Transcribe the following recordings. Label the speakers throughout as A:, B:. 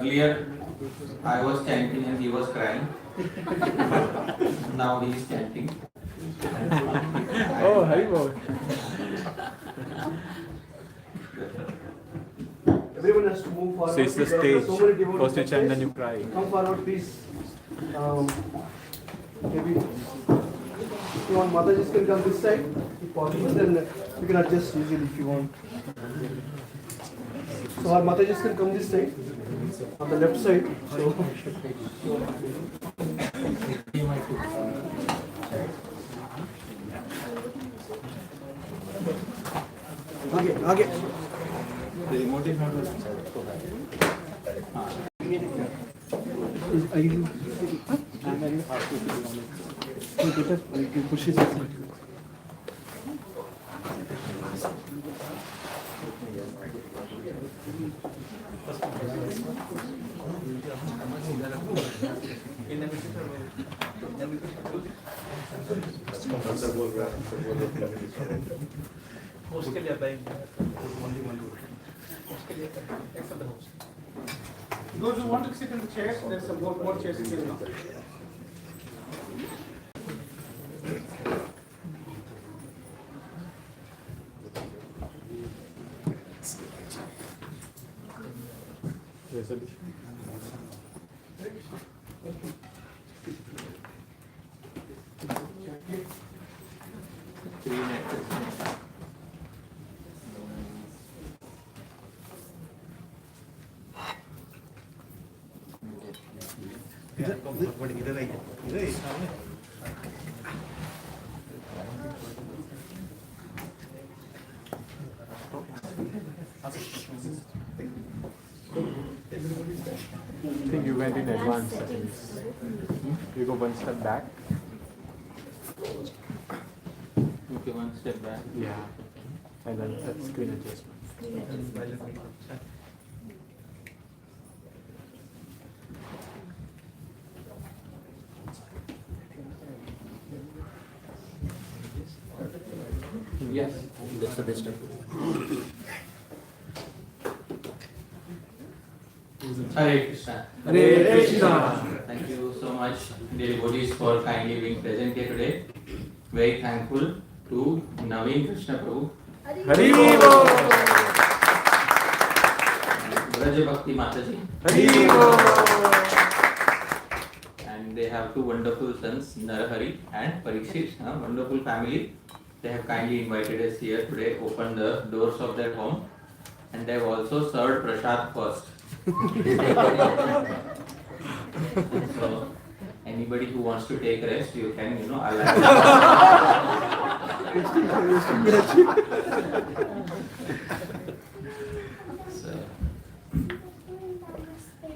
A: Earlier, I was chanting and he was crying. Now he is chanting.
B: Oh, Haribol.
C: Everyone has to move forward.
B: So it's the stage. First you chant, then you cry.
C: Come forward, please. Maybe if you want, Mataji can come this side. If possible, then you can adjust easily if you want. So our Mataji can come this side, on the left side. So. Okay.
A: The remote is not working.
C: Are you? I'm very hard to do it. You push it.
D: Those who want to sit in the chairs, there's some more chairs here now.
B: I think you went in advance. You go one step back.
A: Okay, one step back.
B: Yeah. And then that screen adjustment.
A: Yes, that's the best. Hare Krishna.
C: Hare Krishna.
A: Thank you so much, dear devotees, for kindly being present here today. Very thankful to Naveen Krishna Prabhu,
B: Haribol.
A: Vairagya Bhakti Mataji,
B: Haribol.
A: and they have two wonderful sons, Narahari and Parikshit, wonderful family. They have kindly invited us here today, opened the doors of their home, and they have also served prasad first. So, anybody who wants to take rest, you can, allow. So,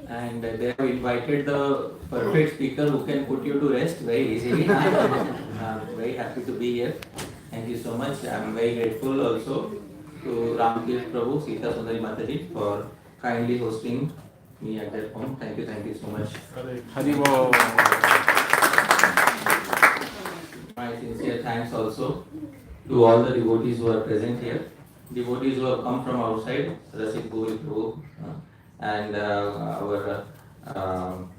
A: and they have invited the perfect speaker who can put you to rest very easily. I'm very happy to be here. Thank you so much. I am very grateful also to Ramkirtan Prabhu, Sita Sundari Mataji for kindly hosting me at their home. Thank you so much.
B: Haribol.
A: My sincere thanks also to all the devotees who are present here. Devotees who have come from outside, Rasik Bhuri Prabhu and our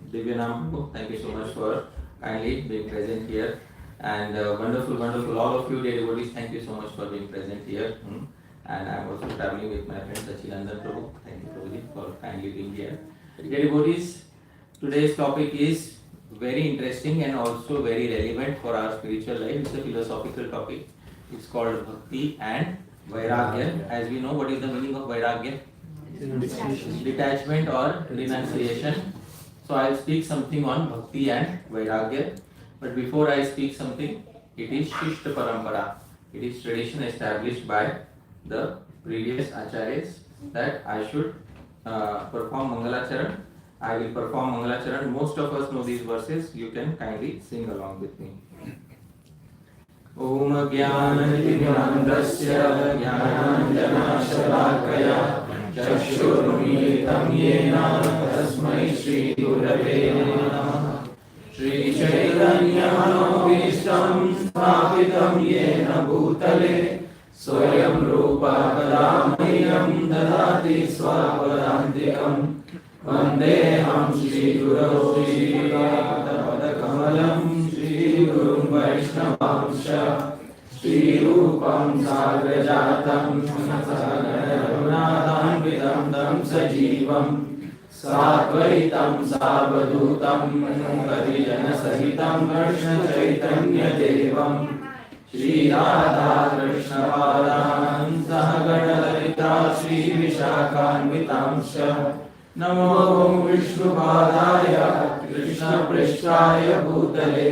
A: Divyanam Prabhu. Thank you so much for kindly being present here. And wonderful, all of you dear devotees, thank you so much for being present here. And I am also traveling with my friend Sachidananda Prabhu. Thank you Prabhuji for kindly being here. Dear devotees, today's topic is very interesting and also very relevant for our spiritual life. It's a philosophical topic. It's called Bhakti and Vairagya. As we know, what is the meaning of Vairagya? Detachment or renunciation. So I'll speak something on Bhakti and Vairagya. But before I speak something, it is Shishta Parampara. It is tradition established by the previous acharyas that I should perform Mangalacharan. I will perform Mangalacharan. Most of us know these verses. You can kindly sing along with me. Om Jnanatimirandasya Jnananjana Shalakaya Chakshurmilitam Yena Tasmai Shri Gurave Namah Shri Chaitanya Manobhishtam Sthapitam Yena Bhutale Swayam Rupa Kadamahyam Dadati Swapadantikam Vandeham Shri Guru Shri Kamalam Shri Guru Vaishnavamsha Shri Rupam Sagrajatam Sagarunadam Vidam Sajivam Satvaitam Savadutam Parijana Sahitam Krishna Chaitanya Devam Shri Radha Krishna Padam Sahagana Lalita Shri Vishakhanvitamsha Namo Vishnu Padaya Krishna Prishtaya Bhutale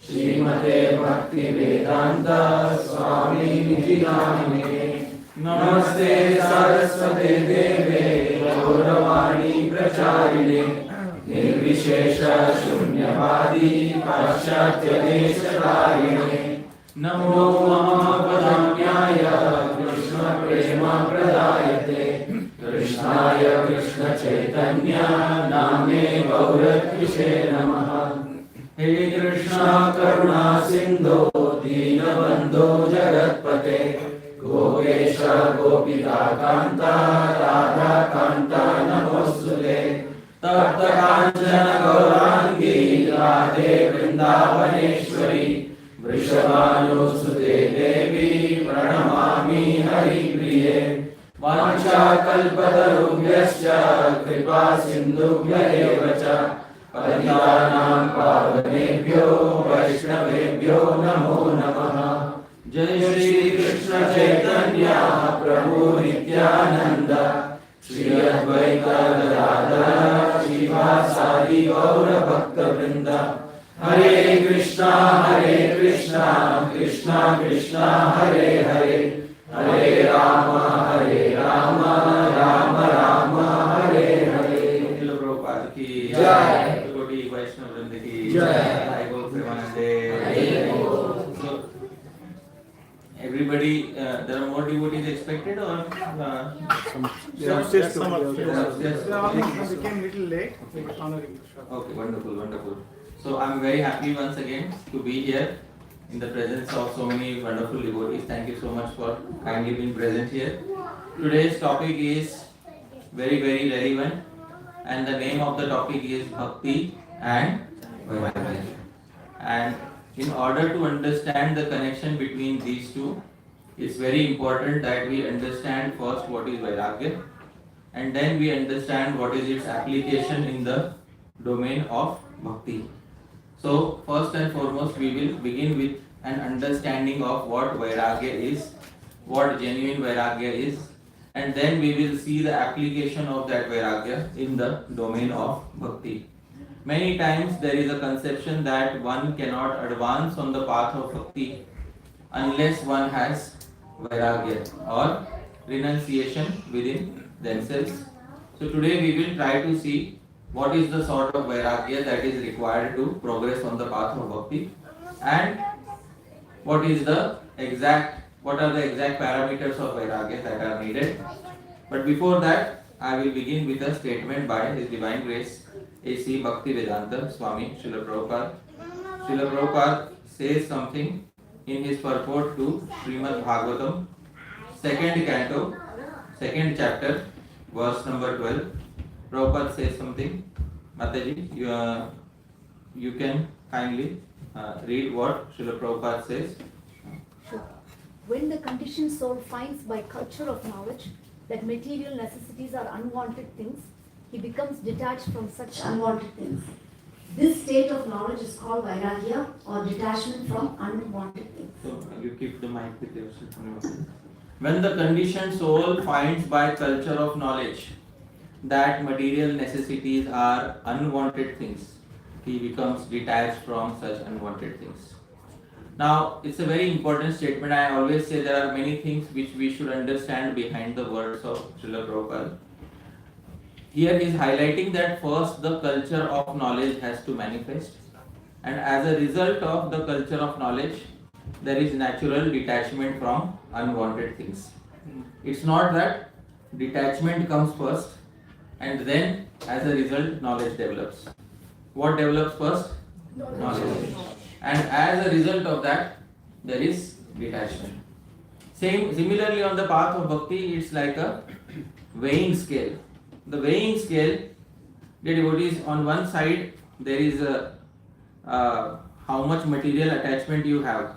A: Srimate Bhakti Vedanta Swami Niti Namane Namaste Saraswate Deve Gauravani Pracharine Nirvishesha Shunyavadi Paschatya Deshatarine Namo Mahapadamyaya Krishna Prema Pradayate Krishnaya Krishna Chaitanya Name Gauratvishe Namaha He Krishna Karuna Sindhu Deenabandhu Jagatpate Gopesha Gopika Kanta Radha Kanta Namostute Tapta Kanchana Gaurangi Radhe Vrindavaneshwari Vrishabhanusute Devi Pranamami Hari Priye Vancha Kalpatarubhyascha Kripa Sindhubhya Evacha Patitanam Pavanebhyo Vaishnavebhyo Namo Namaha Jai Shri Krishna Chaitanya Prabhu Nityananda Shri Advaita Gadadhara Srivasadi Gaura Bhakta Vrinda Hare Krishna Krishna Krishna Hare Hare Hare Rama Rama Rama Hare Hare Srila Prabhupada ki Jai Gaudiya Vaishnava Vrinda ki Jai Jai Gaur Premanande. So everybody, there are more devotees expected or
B: Upstairs.
D: Some upstairs. We came a little late. We were honoring the shop.
A: Okay, wonderful. So I'm very happy once again to be here in the presence of so many wonderful devotees. Thank you so much for kindly being present here. Today's topic is very, very relevant, and the name of the topic is Bhakti and Vairagya. And in order to understand the connection between these two, it's very important that we understand first what is Vairagya, and then we understand what is its application in the domain of Bhakti. So first and foremost, we will begin with an understanding of what Vairagya is, what genuine Vairagya is, and then we will see the application of that Vairagya in the domain of Bhakti. Many times there is a conception that one cannot advance on the path of Bhakti unless one has Vairagya or renunciation within themselves. So today we will try to see what is the sort of Vairagya that is required to progress on the path of Bhakti, and what are the exact parameters of Vairagya that are needed. But before that, I will begin with a statement by His Divine Grace A.C. Bhakti Vedanta Swami Srila Prabhupada. Srila Prabhupada says something in his purport to Srimad Bhagavatam, 2nd canto, 2nd chapter, verse number 12. Prabhupada says something. Mataji, you can kindly read what Srila Prabhupada says.
E: Sure. When the conditioned soul finds by culture of knowledge that material necessities are unwanted things, he becomes detached from such unwanted things. This state of knowledge is called Vairagya or detachment from unwanted things.
A: So you keep the mic with yourself. When the conditioned soul finds by culture of knowledge that material necessities are unwanted things, he becomes detached from such unwanted things. Now, it's a very important statement. I always say there are many things which we should understand behind the words of Srila Prabhupada. Here he is highlighting that first the culture of knowledge has to manifest, and as a result of the culture of knowledge, there is natural detachment from unwanted things. It's not that detachment comes first and then as a result knowledge develops. What develops first? Knowledge. And as a result of that, there is detachment. Similarly, on the path of Bhakti, it's like a weighing scale. The weighing scale Dear devotees, on one side there is how much material attachment you have,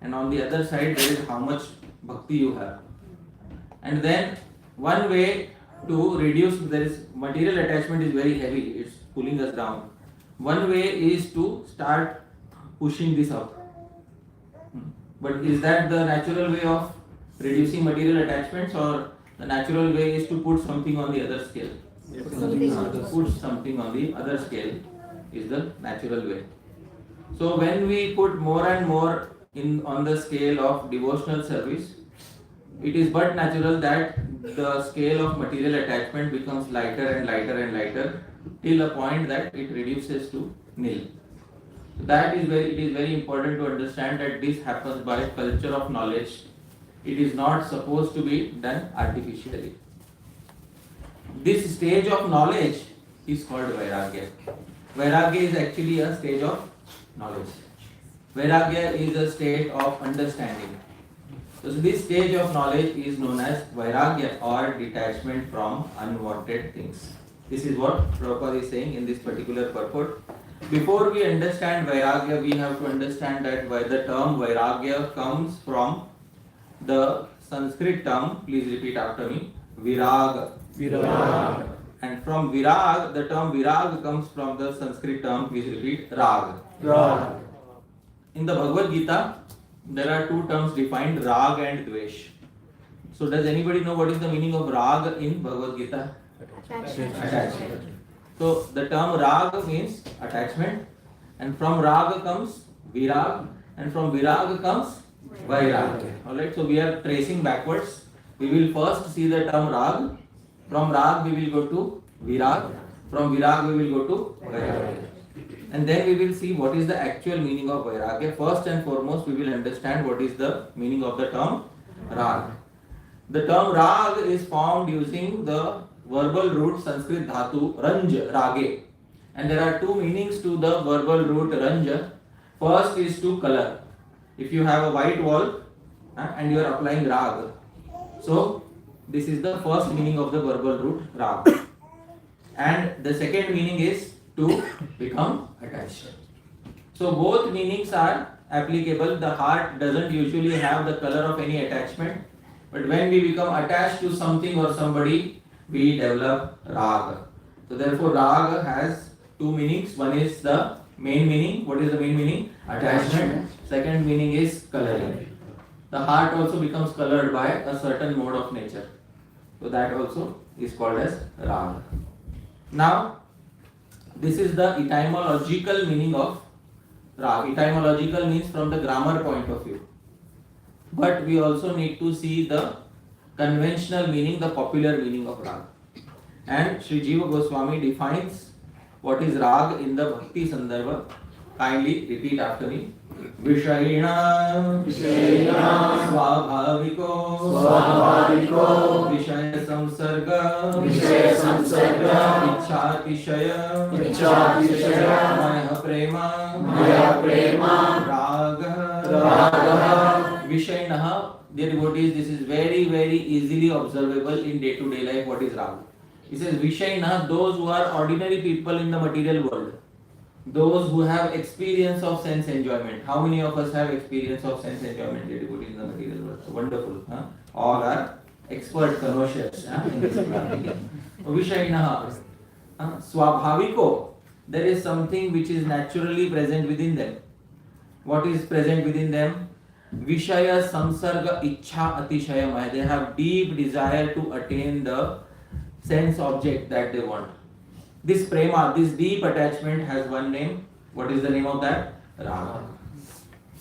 A: and on the other side there is how much bhakti you have. And then one way to reduce, there is material attachment is very heavy, it's pulling us down. One way is to start pushing this up. But is that the natural way of reducing material attachments, or the natural way is to put something on the other scale?
E: Put something on the
A: Put something on the other scale is the natural way. So when we put more and more on the scale of devotional service, it is but natural that the scale of material attachment becomes lighter and lighter and lighter till a point that it reduces to nil. It is very important to understand that this happens by culture of knowledge. It is not supposed to be done artificially. This stage of knowledge is called Vairagya. Vairagya is actually a stage of knowledge. Vairagya is a state of understanding. So this stage of knowledge is known as Vairagya, or detachment from unwanted things. This is what Prabhupada is saying in this particular purport. Before we understand Vairagya, we have to understand that the term Vairagya comes from the Sanskrit term, please repeat after me, Virag.
C: Virag.
A: And from Virag, the term Virag comes from the Sanskrit term, please repeat, Rag.
C: Rag.
A: In the Bhagavad Gita, there are two terms defined, Rag and Dvesh. So does anybody know what is the meaning of Rag in Bhagavad Gita? Attachment. So the term Rag means attachment, and from Rag comes Virag, and from Virag comes Vairagya. Alright, so we are tracing backwards. We will first see the term Rag. From Rag we will go to Virag. From Virag we will go to Vairagya. And then we will see what is the actual meaning of Vairagya. First and foremost, we will understand what is the meaning of the term Rag. The term Rag is formed using the verbal root Sanskrit dhatu Ranj, Rage. And there are two meanings to the verbal root Ranj. First is to color. If you have a white wall and you are applying Rag, so this is the first meaning of the verbal root Rag. And the second meaning is to become attached. So both meanings are applicable. The heart doesn't usually have the color of any attachment, but when we become attached to something or somebody, we develop Rag. So therefore Rag has two meanings. One is the main meaning. What is the main meaning? Attachment. Second meaning is coloring. The heart also becomes colored by a certain mode of nature. So that also is called as Rag. Now, this is the etymological meaning of Rag. Etymological means from the grammar point of view. But we also need to see the conventional meaning, the popular meaning of Rag. And Sri Jiva Goswami defines what is Rag in the Bhakti Sandarbha. Kindly repeat after me. Vishayina Svabhaviko Vishaya Samsarga Ichhatishaya Maya Prema Raga Vishayina. Dear devotees, this is very, very easily observable in day-to-day life. What is Rag? He says Vishayina, those who are ordinary people in the material world. Those who have experience of sense enjoyment. How many of us have experience of sense enjoyment, dear devotees, in the material world? So wonderful. Huh? All are expert connoisseurs in this Vishayinaha. Swabhaviko. There is something which is naturally present within them. What is present within them? Vishaya Samsarga Ichha Atishayamaya. They have deep desire to attain the sense object that they want. This prema, this deep attachment has one name. What is the name of that? Raga.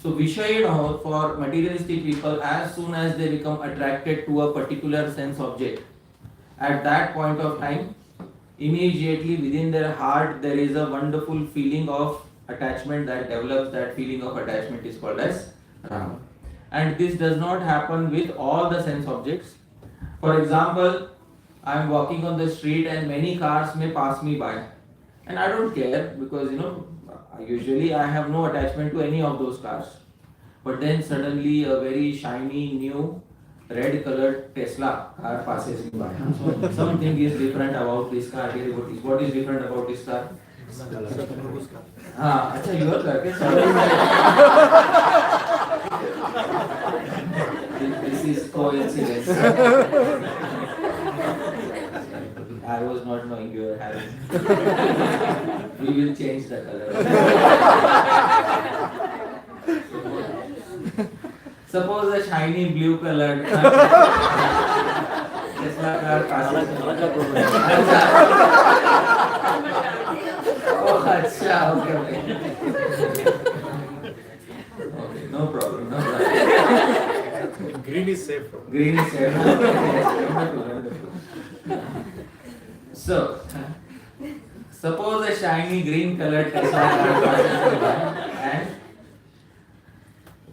A: So Vishayana, for materialistic people, as soon as they become attracted to a particular sense object, at that point of time, immediately within their heart there is a wonderful feeling of attachment that develops. That feeling of attachment is called as Raga. And this does not happen with all the sense objects. For example, I am walking on the street and many cars may pass me by, and I don't care because usually I have no attachment to any of those cars. But then suddenly a very shiny new red colored Tesla car passes me by. So something is different about this car. What is different about this car? हाँ अच्छा your car के This is coincidence. I was not knowing you were having. We will change the color. Suppose a shiny blue colored Tesla car passes. Oh, अच्छा, okay. Okay, no problem.
B: Green is safe.
A: Green is safe. Wonderful. So, suppose a shiny green colored Tesla car passes by, and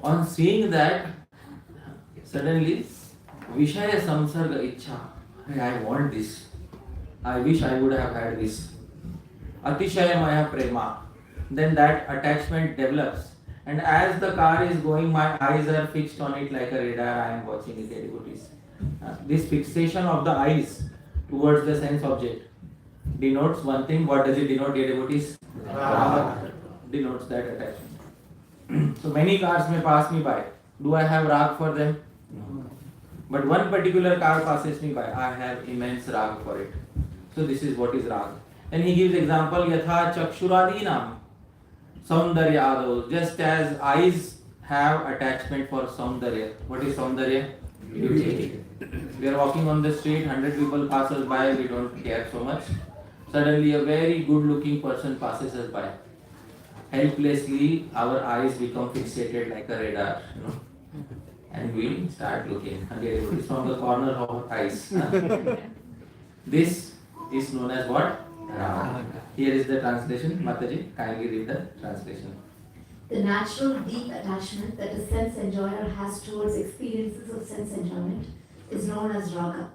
A: on seeing that, suddenly, Vishaya Samsarga Ichha, I want this. I wish I would have had this. Atishaya Maya Prema. Then that attachment develops. And as the car is going, my eyes are fixed on it like a radar. I am watching it, devotees. This fixation of the eyes towards the sense object denotes one thing. What does it denote, devotees? Rag. Denotes that attachment. So many cars may pass me by. Do I have rag for them? No. But one particular car passes me by. I have immense rag for it. So this is what is rag. And he gives example, Yatha Chakshuradinam Saundaryado. Just as eyes have attachment for Saundarya. What is Saundarya? Beauty. We are walking on the street, 100 people pass us by, we don't care so much. Suddenly a very good looking person passes us by. Helplessly our eyes become fixated like a radar, and we start looking. Again, it is from the corner of our eyes. This is known as what? Here is the translation. Mataji, kindly read the translation.
E: The natural deep attachment that a sense enjoyer has towards experiences of sense enjoyment is known as raga.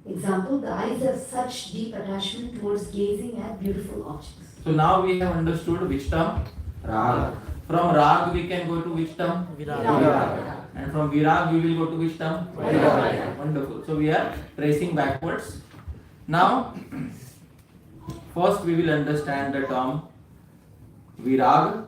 E: Example, the eyes have such deep attachment towards gazing at beautiful objects.
A: So now we have understood which term? Rag. From rag we can go to which term? Virag. And from virag we will go to which term? Vairagya. Wonderful. So we are tracing backwards. Now, first we will understand the term virag.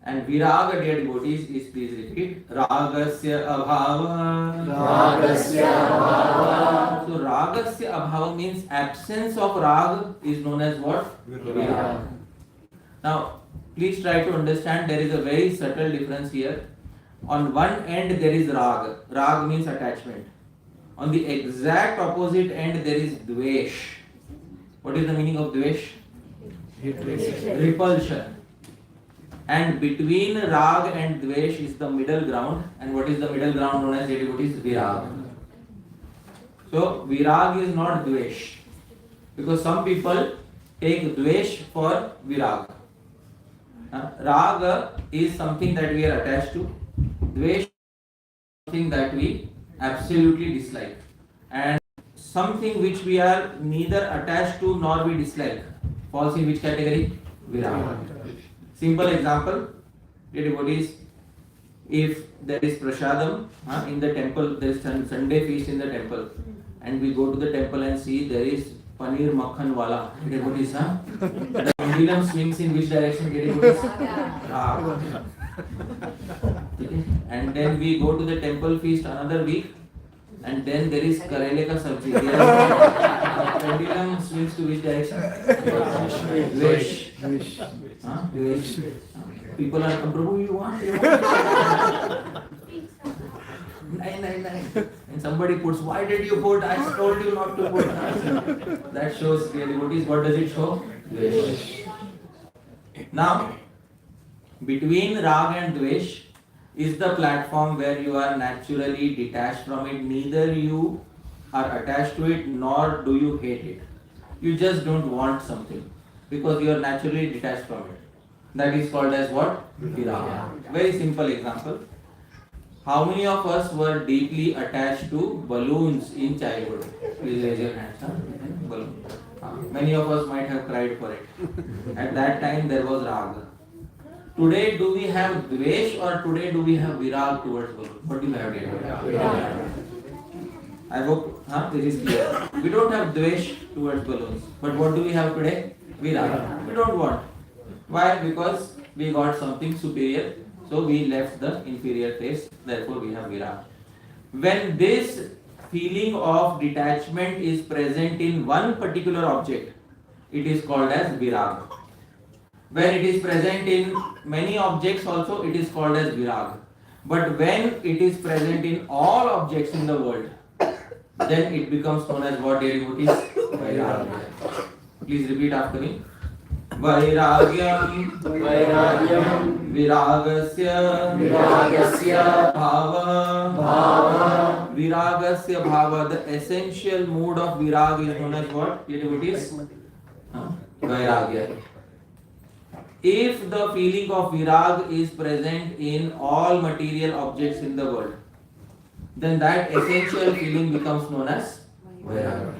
A: And viraga, dear devotees, is, please repeat, ragasya abhava. Ragasya abhava. So ragasya abhava means absence of rag is known as what? Viraga. Now, please try to understand there is a very subtle difference here. On one end there is rag. Rag means attachment. On the exact opposite end there is dvesh. What is the meaning of dvesh? Repulsion. And between rag and dvesh is the middle ground. And what is the middle ground known as, devotees? Virag. So virag is not dvesh. Because some people take dvesh for virag. Raga is something that we are attached to. Dvesh is something that we absolutely dislike. And something which we are neither attached to nor we dislike falls in which category? Virag. Simple example, dear devotees, if there is prasadam in the temple, there is Sunday feast in the temple, and we go to the temple and see there is paneer makhan wala, dear devotees, the pendulum swings in which direction, dear devotees? And then we go to the temple feast another week, and then there is karele ka sabji. Pendulum swings to which direction? Dvesh. Dvesh. People are, Prabhu, you want? Nine. And somebody puts, why did you put? I told you not to put. That shows, dear devotees, what does it show? Dvesh. Now, between rag and dvesh is the platform where you are naturally detached from it. Neither you are attached to it nor do you hate it. You just don't want something because you are naturally detached from it. That is called as what? Viraga. Very simple example. How many of us were deeply attached to balloons in childhood? Please raise your hands. Balloon. Many of us might have cried for it. At that time there was raga. Today do we have dvesh or today do we have virag towards balloon? What do you have here? I hope it is clear. We don't have dvesh towards balloons. But what do we have today? Virag. We don't want. Why? Because we got something superior. So we left the inferior taste. Therefore we have virag. When this feeling of detachment is present in one particular object, it is called as virag. When it is present in many objects also, it is called as virag. But when it is present in all objects in the world, then it becomes known as what, dear devotees? Vairagya. Please repeat after me. Vairagyam viragasya bhava. Viragasya bhava. The essential mood of virag is known as what, dear devotees? Vairagya. If the feeling of virag is present in all material objects in the world, then that essential feeling becomes known as vairagya.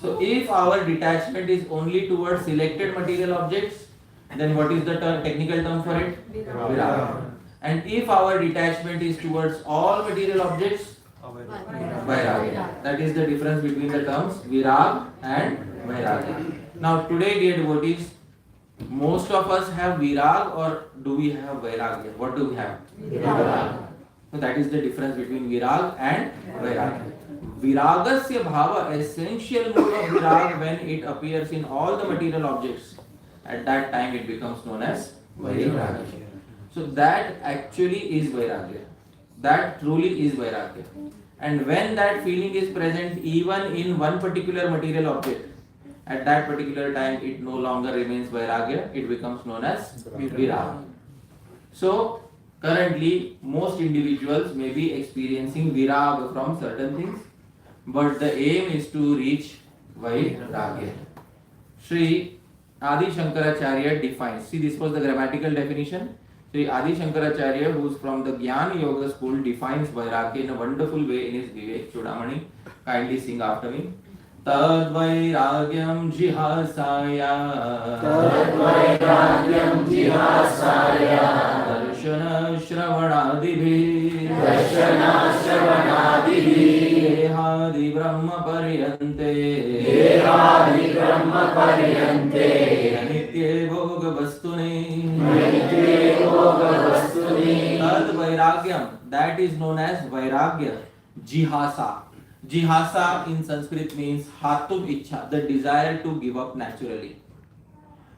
A: So if our detachment is only towards selected material objects, then what is the technical term for it? Virag. And if our detachment is towards all material objects, vairagya. That is the difference between the terms virag and vairagya. Now today, dear devotees, most of us have virag, or do we have vairagya? What do we have? Virag. So that is the difference between virag and vairagya. Viragasya bhava, essential mood of virag, when it appears in all the material objects, at that time it becomes known as vairagya. So that actually is vairagya. That truly is vairagya. And when that feeling is present even in one particular material object, at that particular time it no longer remains vairagya, it becomes known as virag. So currently most individuals may be experiencing virag from certain things, but the aim is to reach vairagya. Sri Adi Shankaracharya defines, see, this was the grammatical definition. Sri Adi Shankaracharya, who is from the Jnana Yoga school, defines vairagya in a wonderful way in his Vivek Chudamani. Kindly sing after me. Tad vairagyam jihasaya darshana shravanadibhi dehadi brahma paryante nitye bhoga vastune. Tad vairagyam, that is known as vairagya, jihasa. Jihasa in Sanskrit means hatum ichha, the desire to give up naturally.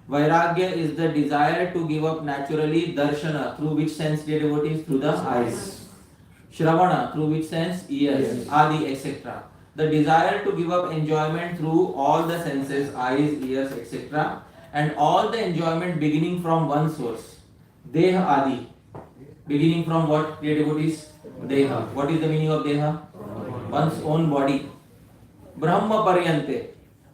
A: Vairagya is the desire to give up naturally. Darshana, through which sense, dear devotees? Through the eyes. Shravana, through which sense? Ears. Adi, etc. The desire to give up enjoyment through all the senses, eyes, ears, etc. And all the enjoyment beginning from one source. Deha Adi. Beginning from what, dear devotees? Deha. What is the meaning of Deha? One's own body. Brahma Paryante.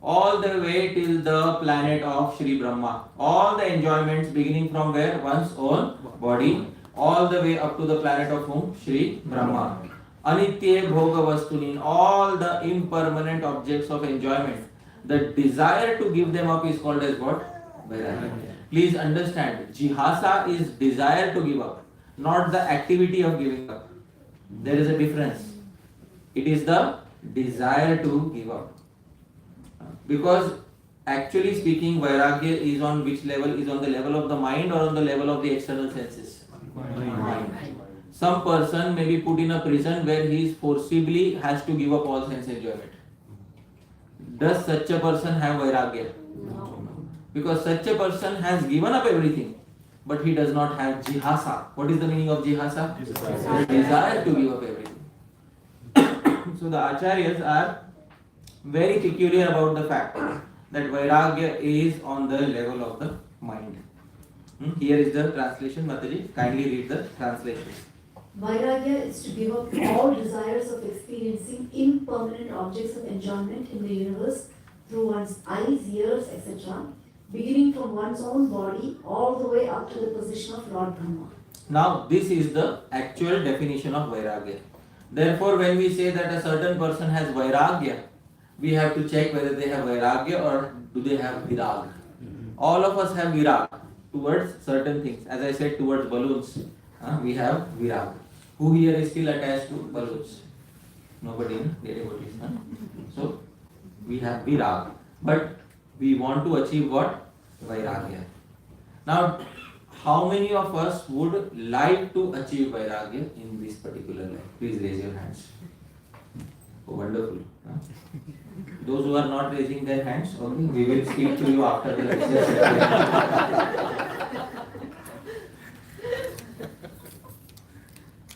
A: All the way till the planet of Shri Brahma. All the enjoyments beginning from where? One's own body. All the way up to the planet of whom? Shri Brahma. Anitya Bhoga Vastunin. All the impermanent objects of enjoyment. The desire to give them up is called as what? Vairagya. Please understand, jihasa is desire to give up, not the activity of giving up. There is a difference. It is the desire to give up. Because actually speaking, vairagya is on which level? Is on the level of the mind or on the level of the external senses? Mind. Some person may be put in a prison where he is forcibly has to give up all sense enjoyment. Does such a person have vairagya? No. Because such a person has given up everything, but he does not have jihasa. What is the meaning of jihasa? Desire to give up everything. So the acharyas are very peculiar about the fact that vairagya is on the level of the mind. Here is the translation. Mataji, kindly read the translation.
E: Vairagya is to give up all desires of experiencing impermanent objects of enjoyment in the universe through one's eyes, ears, etc., beginning from one's own body all the way up to the position of Lord Brahma.
A: Now, this is the actual definition of vairagya. Therefore, when we say that a certain person has vairagya, we have to check whether they have vairagya or do they have virag. All of us have virag towards certain things. As I said, towards balloons, we have virag. Who here is still attached to balloons? Nobody, the devotees. Huh? So we have virag, but we want to achieve what? Vairagya. Now, how many of us would like to achieve Vairagya in this particular life? Please raise your hands. Oh, wonderful. Huh? Those who are not raising their hands, okay, we will speak to you after the lecture.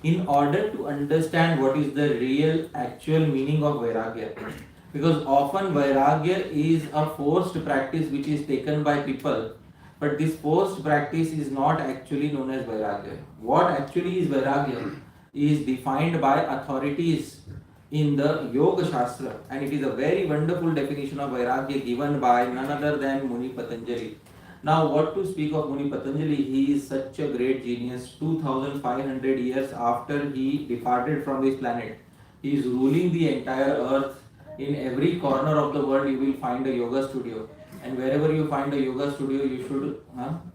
A: In order to understand what is the real actual meaning of Vairagya, because often Vairagya is a forced practice which is taken by people, but this forced practice is not actually known as Vairagya. What actually is Vairagya is defined by authorities in the Yoga Shastra, and it is a very wonderful definition of Vairagya given by none other than Muni Patanjali. Now, what to speak of Muni Patanjali? He is such a great genius. 2500 years after he departed from this planet, he is ruling the entire earth. In every corner of the world, you will find a yoga studio, and wherever you find a yoga studio, you should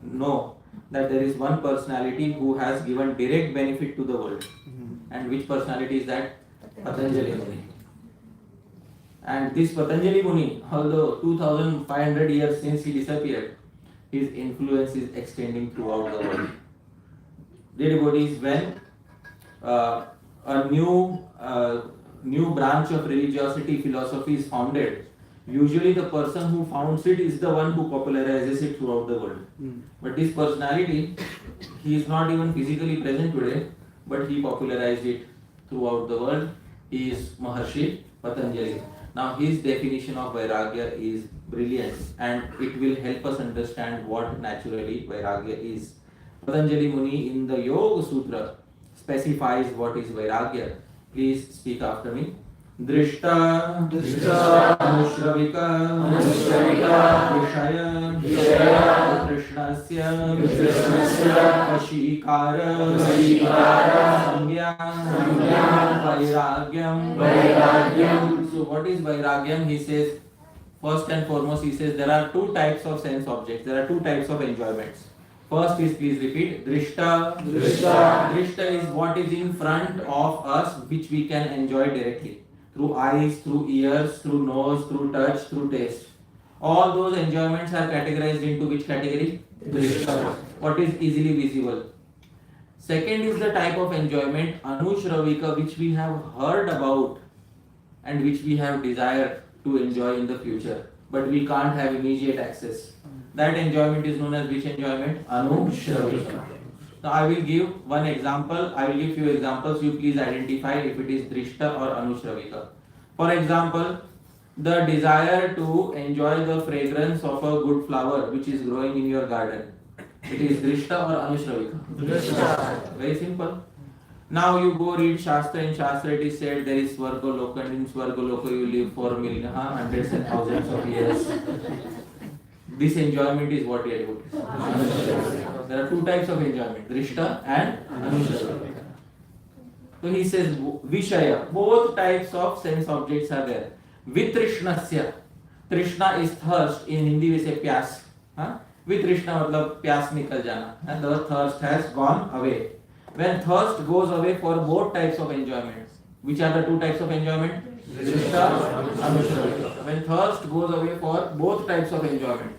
A: know that there is one personality who has given direct benefit to the world. And which personality is that? Patanjali Muni. And this Patanjali Muni, although 2500 years since he disappeared, his influence is extending throughout the world. Dear devotees, when a new branch of religiosity philosophy is founded, usually the person who founds it is the one who popularizes it throughout the world. But this personality, he is not even physically present today, but he popularized it throughout the world. He is Maharshi Patanjali. Now his definition of Vairagya is brilliant, and it will help us understand what naturally Vairagya is. Patanjali Muni in the Yoga Sutra specifies what is Vairagya. Please speak after me. Drishta, Anushravika, Vishaya, Krishnasya, Vashikara, Samya, Vairagyam. So what is Vairagyam? He says, first and foremost, he says there are two types of sense objects. There are two types of enjoyments. First is, please repeat, Drishta. Drishta is what is in front of us, which we can enjoy directly. Through eyes, through ears, through nose, through touch, through taste. All those enjoyments are categorized into which category? Drishta. What is easily visible. Second is the type of enjoyment, Anushravika, which we have heard about and which we have desired to enjoy in the future, but we can't have immediate access. That enjoyment is known as which enjoyment? Anushravika. Now I will give one example. I will give few examples. You please identify if it is Drishta or Anushravika. For example, the desire to enjoy the fragrance of a good flower which is growing in your garden. It is Drishta or Anushravika? Drishta. Very simple. Now you go read Shastra. In Shastra it is said there is Svargaloka, and in Svargaloka you live for millions, hundreds and thousands of years. This enjoyment is what we are devotees. There are two types of enjoyment, Drishta and Anushravika. So he says Vishaya, both types of sense objects are there. Vitrishnasya, Trishna is thirst, in Hindi we say pyas. Vitrishna matlab pyas nikal jana, and the thirst has gone away. When thirst goes away for both types of enjoyment, which are the two types of enjoyment? Drishta, Anushravika. When thirst goes away for both types of enjoyment,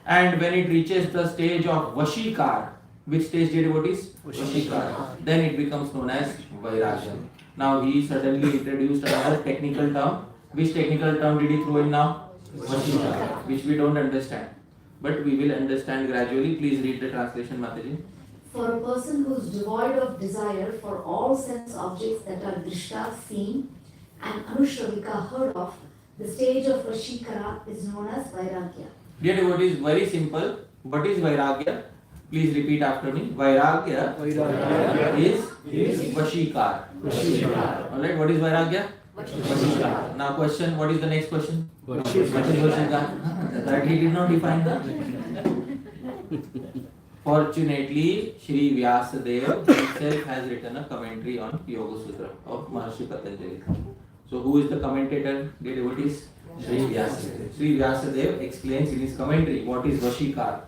A: and when it reaches the stage of Vashikar, which stage, dear devotees? Vashikar. Then it becomes known as Vairagya. Now he suddenly introduced another technical term. Which technical term did he throw in now? Vashikar, which we don't understand, but we will understand gradually. Please read the translation, Mataji.
E: For a person who is devoid of desire for all sense objects that are drishta, seen, and anushravika, heard of, the stage of Vashikara is known as Vairagya.
A: Dear devotees, very simple. What is Vairagya? Please repeat after me. Vairagya is Vashikar. Alright, what is Vairagya? Vashikar. Now question, what is the next question? What is Vashikar? That he did not define that. Fortunately, Sri Vyasadeva himself has written a commentary on Yoga Sutra of Maharshi Patanjali. So who is the commentator, dear devotees? Sri Vyasadeva. Sri Vyasadeva explains in his commentary what is Vashikar.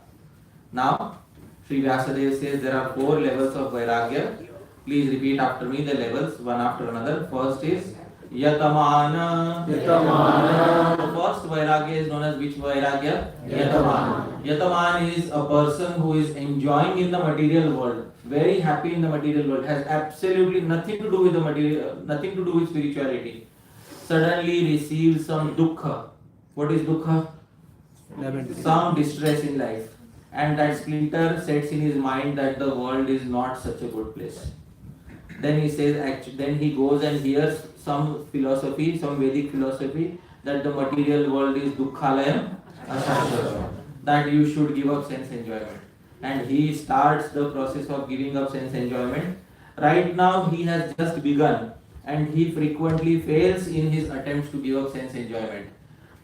A: Now, Sri Vyasadeva says there are 4 levels of Vairagya. Please repeat after me the levels one after another. First is Yatamana.
C: Yatamana.
A: The first Vairagya is known as which Vairagya? Yatamana. Yataman is a person who is enjoying in the material world, very happy in the material world, has absolutely nothing to do with the material, nothing to do with spirituality. Suddenly receives some dukkha. What is dukkha? Some distress in life. And that splinter sets in his mind that the world is not such a good place. Then he says, then he goes and hears some philosophy, some Vedic philosophy, that the material world is dukkhalayam ashashvatam, that you should give up sense enjoyment. And he starts the process of giving up sense enjoyment. Right now he has just begun and he frequently fails in his attempts to give up sense enjoyment.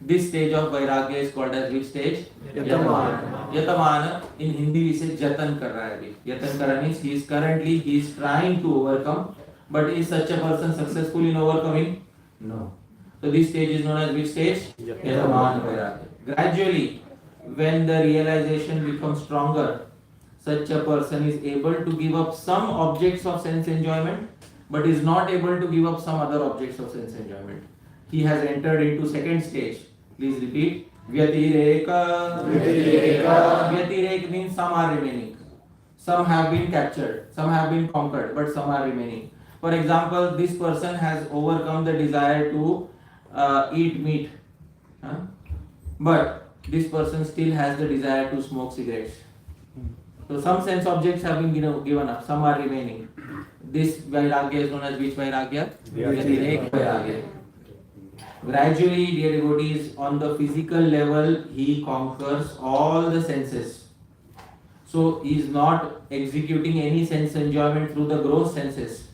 A: This stage of Vairagya is called as which stage? Yatamana. Yatamana in Hindi we say jatan kar raha hai. Jatan kar raha means he is trying to overcome, but is such a person successful in overcoming? No. So this stage is known as which stage? Yatamana Vairagya. Gradually, when the realization becomes stronger, such a person is able to give up some objects of sense enjoyment, but is not able to give up some other objects of sense enjoyment. He has entered into second stage. Please repeat. Vyatireka. Vyatireka means some are remaining. Some have been captured, some have been conquered, but some are remaining. For example, this person has overcome the desire to eat meat. But this person still has the desire to smoke cigarettes. So some sense objects have been given up, some are remaining. This Vairagya is known as which Vairagya? Vyatireka Vairagya. Gradually, dear devotees, on the physical level, he conquers all the senses. So, he is not executing any sense enjoyment through the gross senses,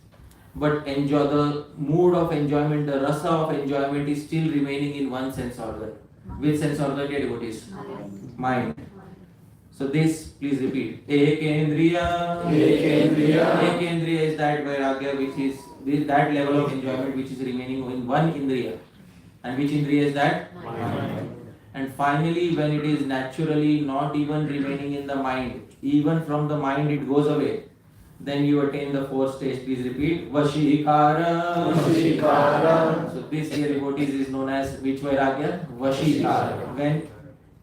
A: but enjoy the mood of enjoyment, the rasa of enjoyment is still remaining in one sense organ. Which sense organ, dear devotees? Mind. So, this, please repeat. Ekendriya.
C: Ekendriya.
A: Ekendriya is that Vairagya which is that level of enjoyment which is remaining in one Indriya. And which Indriya is that? Mind. And finally, when it is naturally not even remaining in the mind, even from the mind it goes away, then you attain the fourth stage. Please repeat. Vashikara.
C: Vashikara.
A: So this here devotees is known as which Vairagya? Vashikara. When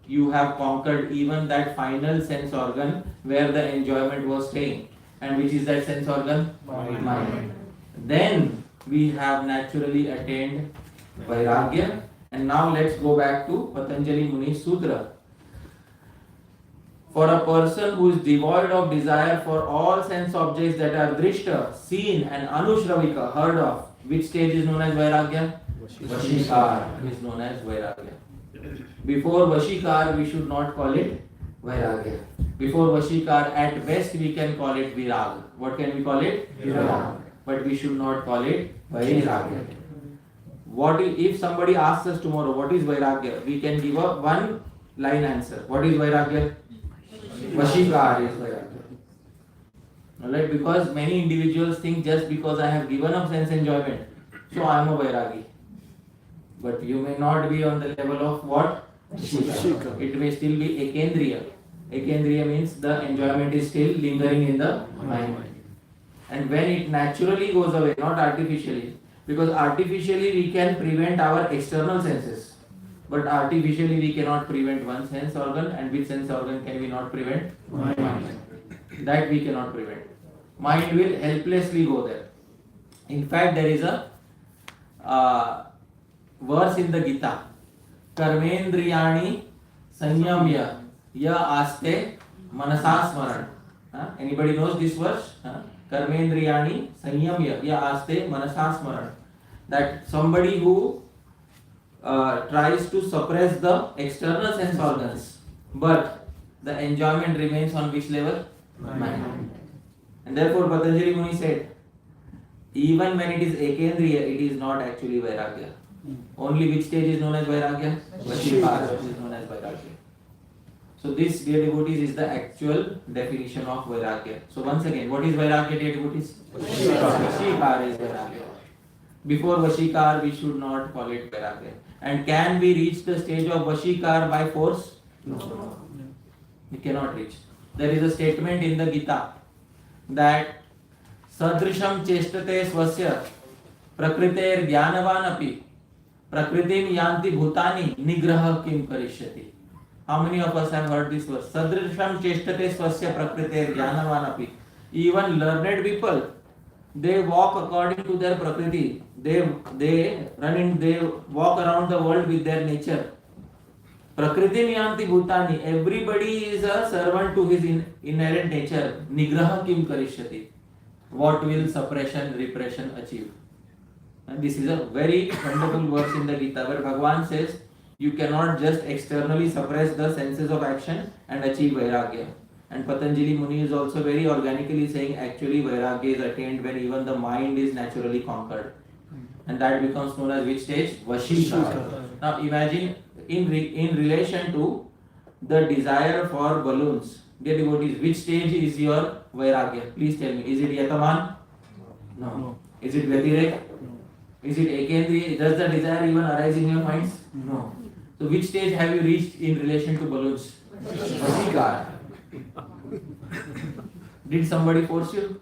A: you have conquered even that final sense organ where the enjoyment was staying. And which is that sense organ? Mind. Then we have naturally attained Vairagya. And now let's go back to Patanjali Muni's Sutra. For a person who is devoid of desire for all sense objects that are drishta, seen and anushravika, heard of, which stage is known as Vairagya? Vashikar is known as Vairagya. Before Vashikar, we should not call it Vairagya. Before Vashikar, at best we can call it Virag. What can we call it? Virag. But we should not call it Vairagya. What if somebody asks us tomorrow, what is Vairagya? We can give a one line answer. What is Vairagya? Vashikar is Vairagya. Alright, because many individuals think just because I have given up sense enjoyment, so I am a Vairagi. But you may not be on the level of what? Vashikar. It may still be Ekendriya. Ekendriya means the enjoyment is still lingering in the mind. And when it naturally goes away, not artificially, because artificially we can prevent our external senses, but artificially we cannot prevent one sense organ. And which sense organ can we not prevent? Mind. That we cannot prevent. Mind will helplessly go there. In fact, there is a verse in the Gita, Karmendriyani Sanyamya Ya Aste Manasasmaran. Anybody knows this verse? Karmendriyani Sanyamya Ya Aste Manasasmaran. That somebody who tries to suppress the external sense organs, but the enjoyment remains on which level? Mind. And therefore Patanjali Muni said, even when it is Ekendriya, it is not actually Vairagya. Only which stage is known as Vairagya? Vashikara is known as Vairagya. So this, dear devotees, is the actual definition of Vairagya. So once again, what is Vairagya, dear devotees? Vashikara is Vairagya. Before Vashikar, we should not call it Vairagya. And can we reach the stage of Vashikar by force? No. We cannot reach. There is a statement in the Gita that Sadrisham chestate swasya Prakriter Jnanavanapi Prakritim Yanti Bhutani Nigraha Kim Karishyati. How many of us have heard this verse? Sadrisham Cheshtate Swasya Prakriter Jnanavanapi. Even learned people, they walk according to their prakriti. They walk around the world with their nature. Prakritim Yanti Bhutani. Everybody is a servant to his inherent nature. Nigraha Kim Karishyati. What will suppression, repression achieve? And this is a very wonderful verse in the Gita where Bhagavan says you cannot just externally suppress the senses of action and achieve Vairagya. And Patanjali Muni is also very organically saying actually Vairagya is attained when even the mind is naturally conquered. And that becomes known as which stage? Vashika. Now imagine in relation to the desire for balloons. Dear devotees, which stage is your Vairagya? Please tell me. Is it Yataman? No. Is it Vyatirek? Is it Ekendri? Does the desire even arise in your minds? No. So which stage have you reached in relation to balloons? Vashika. Did somebody force you?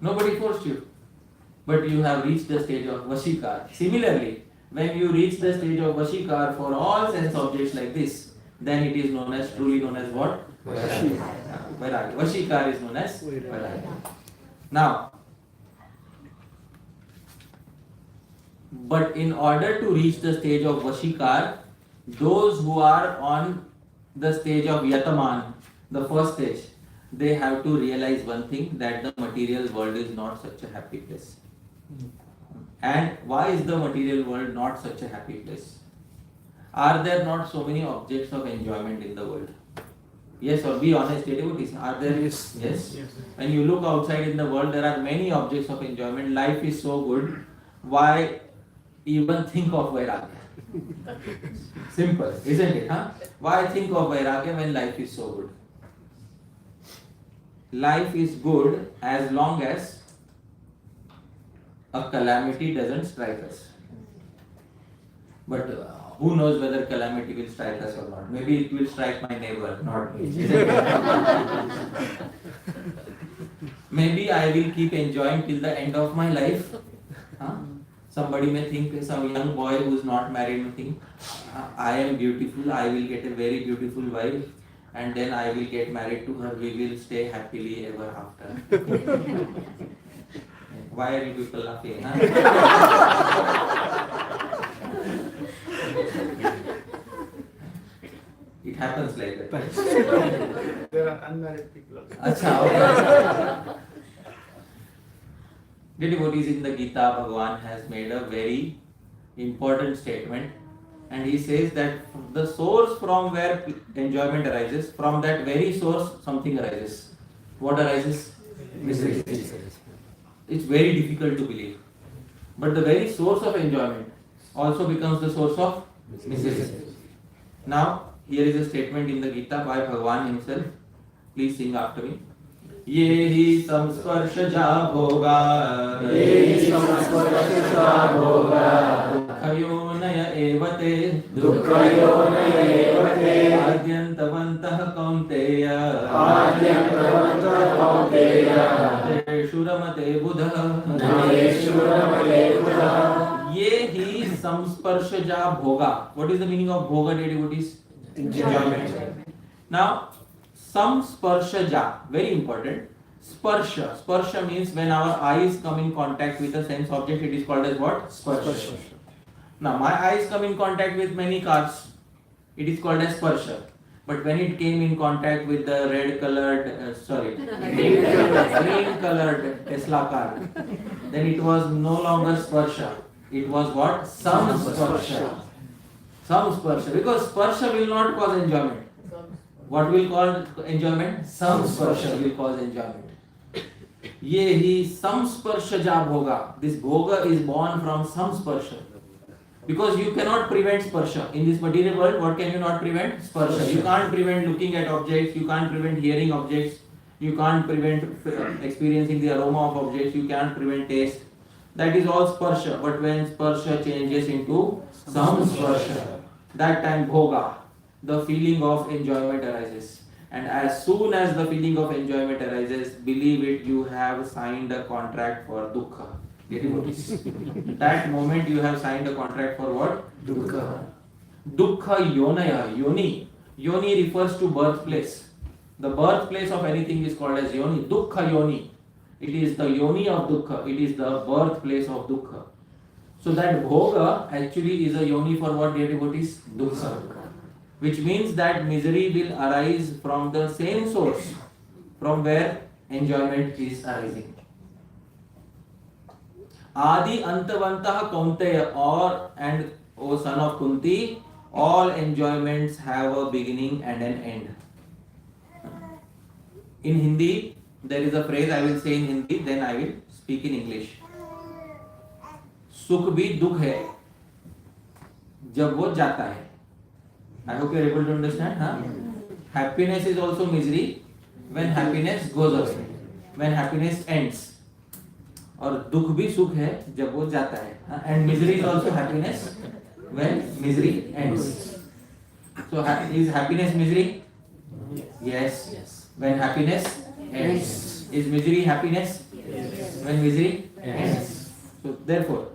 A: Nobody forced you. But you have reached the stage of Vashikar. Similarly, when you reach the stage of Vashikar for all sense objects like this, then it is truly known as what? Vairagya. Vashikar is known as Vairagya. Now, but in order to reach the stage of Vashikar, those who are on the stage of Yataman, the first stage, they have to realize one thing, that the material world is not such a happy place. And why is the material world not such a happy place? Are there not so many objects of enjoyment in the world? Yes, or be honest, devotees. Are there?
C: Yes.
A: Yes. When you look outside in the world, there are many objects of enjoyment. Life is so good. Why even think of Vairagya? Simple, isn't it? Huh? Why think of Vairagya when life is so good? Life is good as long as a calamity doesn't strike us. But who knows whether calamity will strike us or not? Maybe it will strike my neighbor, not me. Maybe I will keep enjoying till the end of my life. Huh? Somebody may think, some young boy who is not married may think, I am beautiful, I will get a very beautiful wife, and then I will get married to her, we will stay happily ever after. Why are you people laughing? Huh? It happens like that.
D: There are unmarried people also.
A: Achha, okay. The devotees, in the Gita, Bhagavan has made a very important statement, and he says that the source from where enjoyment arises, from that very source something arises. What arises? Misery. It's very difficult to believe. But the very source of enjoyment also becomes the source of misery. Now, here is a statement in the Gita by Bhagavan himself. Please sing after me. ये ही संस्पर्शजा भोगा दुःखयोनय एव ते आद्यन्तवन्तः कौन्तेय तेषु रमते बुधः ये ही संस्पर्शजा भोगा. What is the meaning of bhoga, dear devotees? Enjoyment. Now, Samsparshaja, very important. Sparsha. Sparsha means when our eyes come in contact with a sense object, it is called as what? Sparsha. Now, my eyes come in contact with many cars, it is called as sparsha. But when it came in contact with the green colored Tesla car, then it was no longer sparsha. It was what? Samsparsha. Samsparsha. Because sparsha will not cause enjoyment. What will cause enjoyment? Samsparsha will cause enjoyment. Ye hi samsparshaja bhoga. This bhoga is born from samsparsha. Because you cannot prevent sparsha. In this material world, what can you not prevent? Sparsha. You can't prevent looking at objects, you can't prevent hearing objects, you can't prevent experiencing the aroma of objects, you can't prevent taste. That is all sparsha. But when sparsha changes into samsparsha, that time bhoga, the feeling of enjoyment arises. And as soon as the feeling of enjoyment arises, believe it, you have signed a contract for dukkha. That moment you have signed a contract for what? Dukkha. Dukkha yonaya, yoni. Yoni refers to birthplace. The birthplace of anything is called as yoni. Dukkha yoni. It is the yoni of dukkha. It is the birthplace of dukkha. So that bhoga actually is a yoni for what, dear devotees? Dukkha. Which means that misery will arise from the same source from where enjoyment is arising. Adi antavantah kaunteya, or and O son of Kunti, all enjoyments have a beginning and an end. In Hindi, there is a phrase I will say in Hindi, then I will speak in English. सुख भी दुख है जब वो जाता है. I hope you are able to understand. Happiness is also misery when happiness goes away, when happiness ends. और दुख भी सुख है जब वो जाता है. And misery is also happiness when misery ends. So is happiness misery? Yes. When happiness ends. Is misery happiness? Yes. When misery ends. So therefore,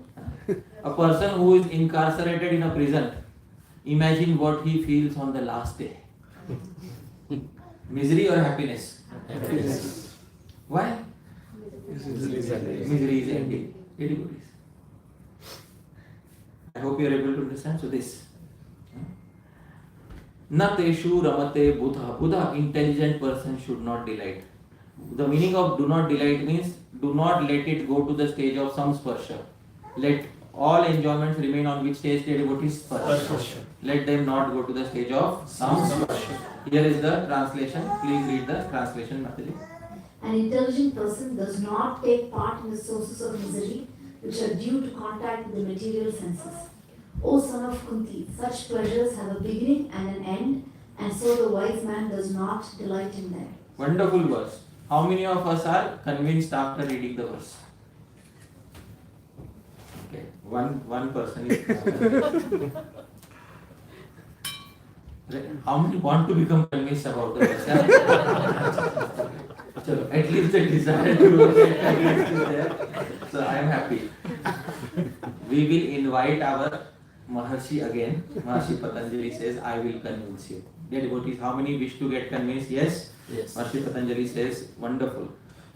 A: a person who is incarcerated in a prison, imagine what he feels on the last day. Misery or happiness? Happiness. Why? Misery is ending. I hope you are able to understand. So this. Na teshu ramate buddha. Buddha, intelligent person should not delight. The meaning of do not delight means do not let it go to the stage of samsparsha. Let all enjoyments remain on which stage, dear devotees? Sparsha. Let them not go to the stage of samsparsha. Here is the translation. Please read the translation, Mataji.
E: An intelligent person does not take part in the sources of misery which are due to contact with the material senses. O son of Kunti, such pleasures have a beginning and an end, and so the wise man does not delight in them.
A: Wonderful verse. How many of us are convinced after reading the verse? Okay, one person is. How many want to become convinced about the verse? So at least the desire to get convinced is there. So I am happy. We will invite our Maharshi again. Maharshi Patanjali says, I will convince you. Dear devotees, how many wish to get convinced? Yes? Maharshi Patanjali says, wonderful.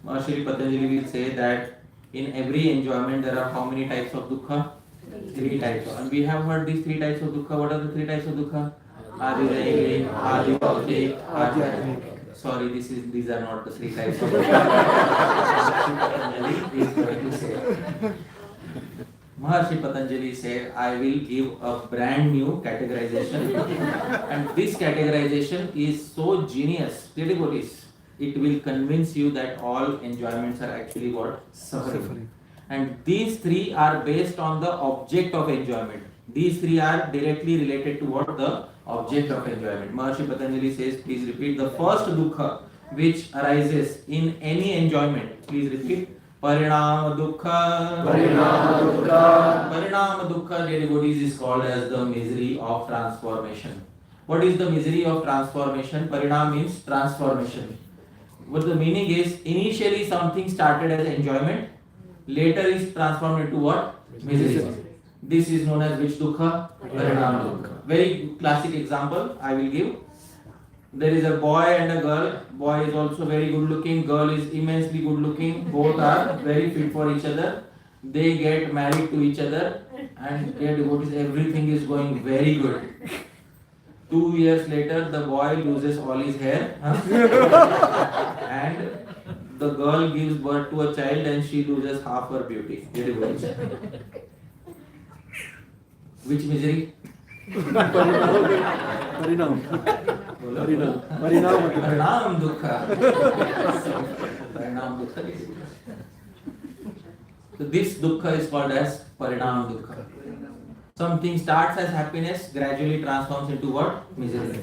A: Maharshi Patanjali will say that in every enjoyment there are how many types of dukkha? 3 types. And we have heard these 3 types of dukkha. What are the 3 types of dukkha? Adi, Adi Bhakti, Adi. Sorry, these are not the 3 types of dukkha. Maharshi Patanjali is going to say. Maharshi Patanjali said, I will give a brand new categorization. And this categorization is so genius, dear devotees, it will convince you that all enjoyments are actually what? Suffering. And these 3 are based on the object of enjoyment. These 3 are directly related to what? The object of enjoyment. Maharshi Patanjali says, please repeat, the first dukkha which arises in any enjoyment. Please repeat. Parinama dukkha. Parinama dukkha, dear devotees, is called as the misery of transformation. What is the misery of transformation? Parinama means transformation. What the meaning is, initially something started as enjoyment, later is transformed into what? Misery. This is known as which dukkha? Parinama dukkha. Very classic example I will give. There is a boy and a girl. Boy is also very good looking, girl is immensely good looking. Both are very fit for each other. They get married to each other and their devotees, everything is going very good. 2 years later, the boy loses all his hair and the girl gives birth to a child and she loses half her beauty. Dear devotees. Which misery?
C: Parinam
A: dukkha. Parinam dukkha. So this dukkha is called as parinam dukkha. Something starts as happiness, gradually transforms into what? Misery.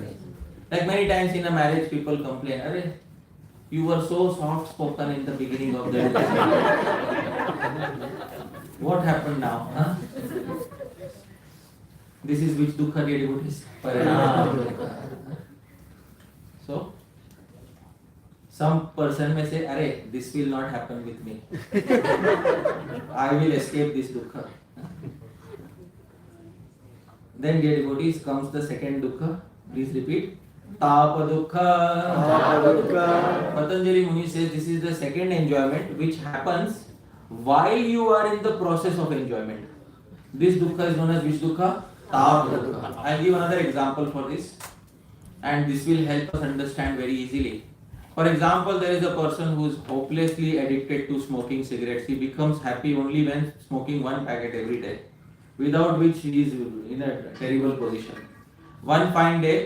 A: Like many times in a marriage, people complain, "Arey, you were so soft spoken in the beginning of the what happened now? Huh? This is which dukkha, dear devotees? Parinam dukkha. So, Some person may say, "Arey, this will not happen with me. I will escape this dukkha." Then, dear devotees, comes the second dukkha. Please repeat. Tapa dukkha. Patanjali Muni says this is the second enjoyment which happens while you are in the process of enjoyment. This dukkha is known as which dukkha? Tapa dukkha. I'll give another example for this, and this will help us understand very easily. For example, there is a person who is hopelessly addicted to smoking cigarettes. He becomes happy only when smoking one packet every day, without which he is in a terrible position. One fine day,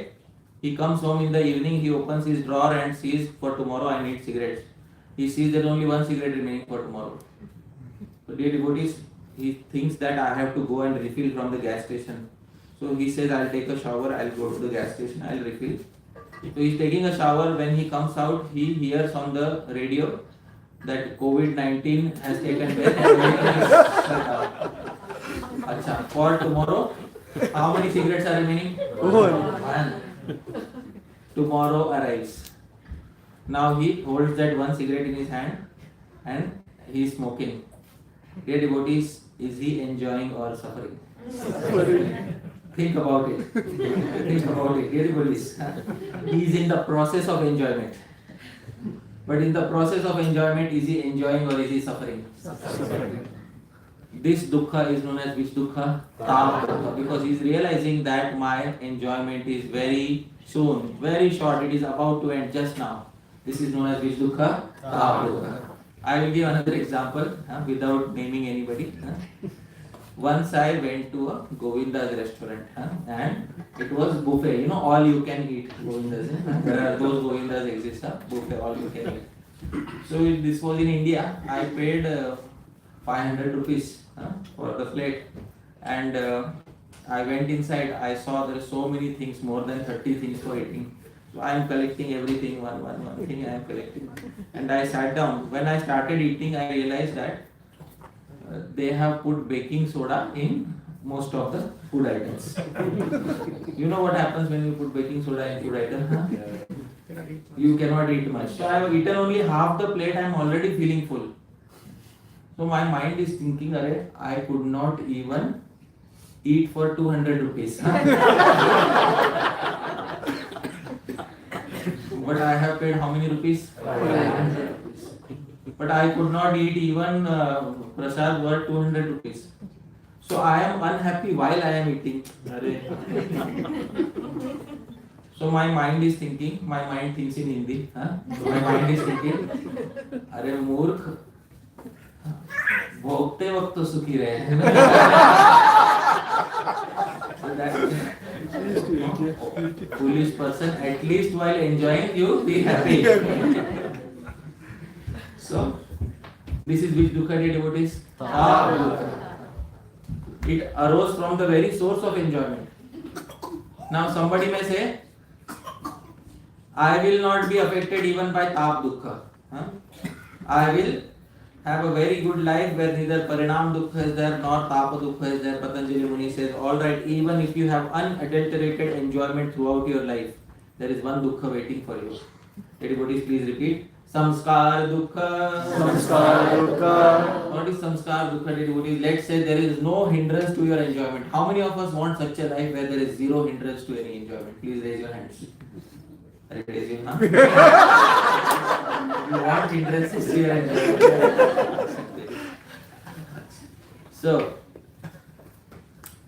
A: he comes home in the evening, he opens his drawer and sees, for tomorrow I need cigarettes. He sees there is only one cigarette remaining for tomorrow. So dear devotees, he thinks that I have to go and refill from the gas station. So he says, I'll take a shower, I'll go to the gas station, I'll refill. So he's taking a shower. When he comes out, he hears on the radio that COVID-19 has taken place. Achha, for tomorrow, how many cigarettes are remaining? One. Tomorrow arrives. Now he holds that one cigarette in his hand and he is smoking. Dear devotees, is he enjoying or suffering? Think about it. Think about it. Dear devotees, he is in the process of enjoyment. But in the process of enjoyment, is he enjoying or is he suffering? Suffering. This dukkha is known as which dukkha? Tapa dukkha. Because he is realizing that my enjoyment is very soon, very short. It is about to end just now. This is known as which dukkha? Tapa dukkha. I will give another example without naming anybody. Once I went to a Govinda's restaurant and it was buffet. You know, all you can eat Govinda's. There are those Govinda's exist, buffet, all you can eat. So this was in India. I paid 500 rupees for the plate, and I went inside. I saw there are so many things, more than 30 things for eating. So I am collecting everything, one thing I am collecting. And I sat down. When I started eating, I realized that they have put baking soda in most of the food items. You know what happens when you put baking soda in food items? You cannot eat much. So I have eaten only half the plate. I am already feeling full. So my mind is thinking, I could not even eat for 200 rupees. But I have paid how many rupees? 500 rupees. But I could not eat even prasad worth 200 rupees. So I am unhappy while I am eating. So my mind is thinking, my mind thinks in Hindi. So my mind is thinking, अरे मूर्ख, भोगते वक्त तो सुखी रहे. Foolish person, at least while enjoying you be happy. So this is which dukkha, dear devotees? It arose from the very source of enjoyment. Now somebody may say, I will not be affected even by tap dukkha. I will have a very good life where neither parinam dukkha is there nor tapa dukkha is there. Patanjali Muni says, alright, even if you have unadulterated enjoyment throughout your life, there is one dukkha waiting for you. Devotees, please repeat. Samskar dukkha.
C: Samskar dukkha.
A: What is samskar dukkha, devotees? Let's say there is no hindrance to your enjoyment. How many of us want such a life where there is zero hindrance to any enjoyment? Please raise your hands. Raise your hand. You want hindrances to your enjoyment. So,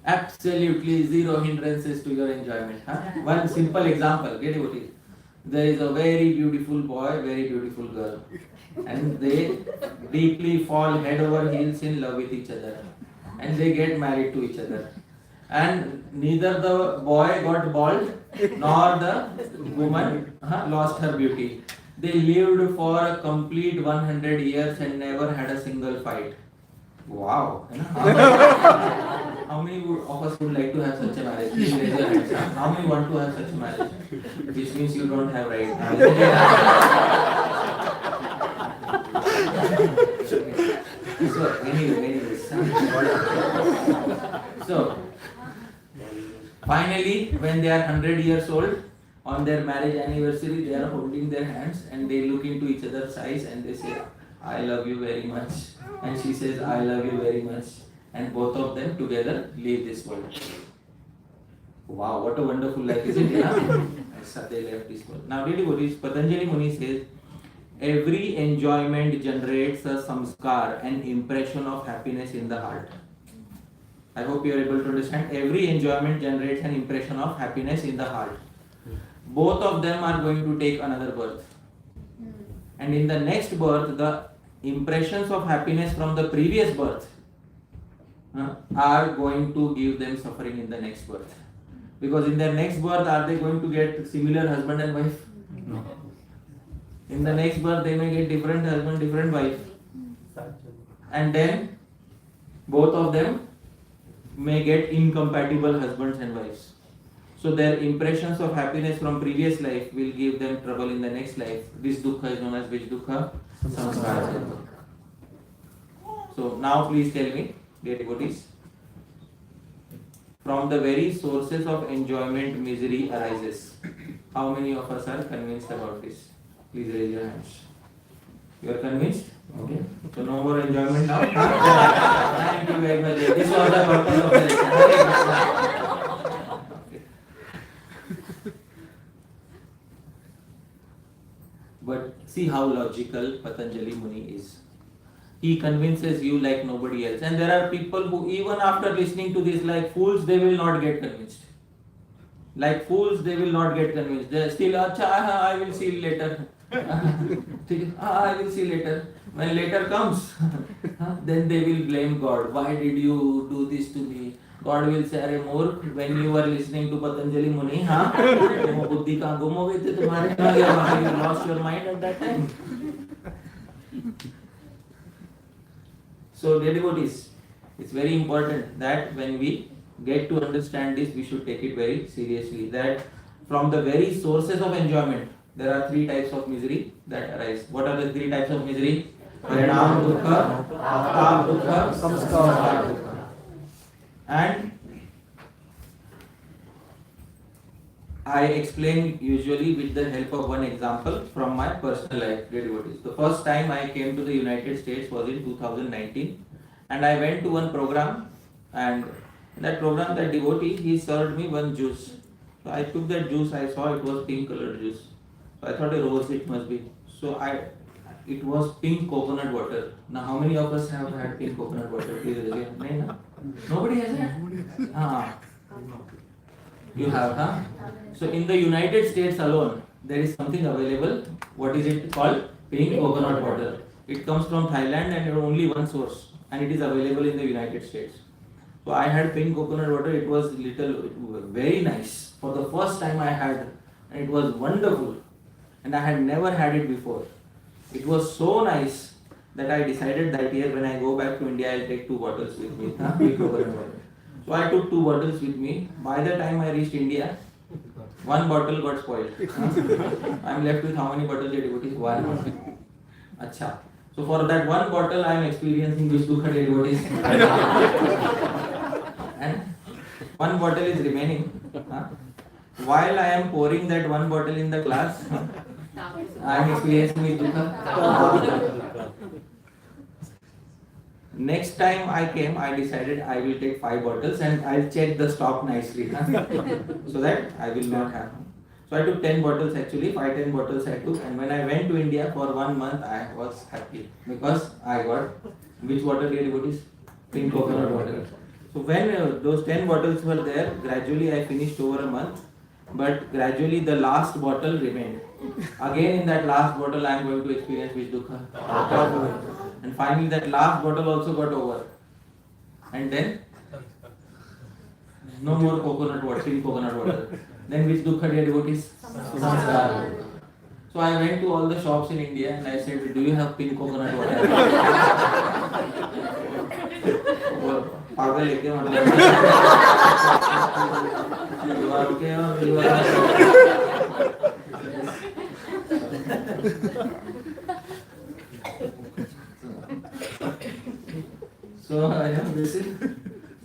A: absolutely zero hindrances to your enjoyment. One simple example, get devotees. There is a very beautiful boy, very beautiful girl, and they deeply fall head over heels in love with each other, and they get married to each other. And neither the boy got bald nor the woman lost her beauty. They lived for a complete 100 years and never had a single fight. Wow! How many of us would like to have such a marriage? Please raise your hands. How many want to have such a marriage? Which means you don't have right now. So anyways. So finally, when they are 100 years old, on their marriage anniversary, they are holding their hands and they look into each other's eyes and they say, I love you very much. And she says, I love you very much. And both of them together leave this world. Wow, what a wonderful life, isn't it? So they left this world. Now, dear devotees, Patanjali Muni says, every enjoyment generates a samskar, an impression of happiness in the heart. I hope you are able to understand. Every enjoyment generates an impression of happiness in the heart. Both of them are going to take another birth. And in the next birth, the impressions of happiness from the previous birth are going to give them suffering in the next birth. Because in their next birth, are they going to get similar husband and wife? No. In the next birth, they may get different husband, different wife. And then, both of them may get incompatible husbands and wives. So their impressions of happiness from previous life will give them trouble in the next life. This dukkha is known as which dukkha? Samskara. So now please tell me, dear devotees, from the very sources of enjoyment, misery arises. How many of us are convinced about this? Please raise your hands. You are convinced? Okay. So no more enjoyment now? Thank you very much. This was the purpose of the lecture. Okay. But see how logical Patanjali Muni is. He convinces you like nobody else. And there are people who even after listening to this like fools, they will not get convinced. Like fools, they will not get convinced. They are still, Acha, I will see later. I will see later. When later comes, then they will blame God. Why did you do this to me? God will say, Arey Murkh, when you were listening to Patanjali Muni, buddhi kahan gum ho gaye the tumhare? You lost your mind at that time. So, dear devotees, it's very important that when we get to understand this, we should take it very seriously. That from the very sources of enjoyment, there are three types of misery that arise. What are the three types of misery? Parinam dukkha, apam dukkha, samskara dukkha. And I explain usually with the help of one example from my personal life, dear devotees. The first time I came to the United States was in 2019, and I went to one program, and in that program, that devotee, he served me one juice. So I took that juice, I saw it was pink colored juice. So I thought a rose it must be. So it was pink coconut water. Now how many of us have had pink coconut water? Please raise your hand. Nobody has had? You have, huh? So in the United States alone, there is something available. What is it called? Pink coconut water. It comes from Thailand and only one source, and it is available in the United States. So I had pink coconut water. It was very nice. For the first time I had, and it was wonderful. And I had never had it before. It was so nice that I decided that year when I go back to India, I'll take 2 bottles with me. Pink coconut water. So I took 2 bottles with me. By the time I reached India, 1 bottle got spoiled. I'm left with how many bottles, devotees? 1. Acha. So for that 1 bottle, I am experiencing this dukkha, devotees. And 1 bottle is remaining. While I am pouring that 1 bottle in the glass, I am experiencing with dukkha. Next time I came, I decided I will take 5 bottles and I'll check the stock nicely, so that I will not have. So I took 10 bottles actually, 5-10 bottles I took, and when I went to India for 1 month, I was happy because I got which water, dear devotees? Pink coconut water. So when those 10 bottles were there, gradually I finished over a month, but gradually the last bottle remained. Again in that last bottle I am going to experience which dukkha? And finally that last bottle also got over. And then no more coconut water, pink coconut water. Then which dukkha, dear devotees? Samskara. So I went to all the shops in India and I said, do you have pink coconut water? पागल है क्या मतलब? You are okay or you are not okay? So this is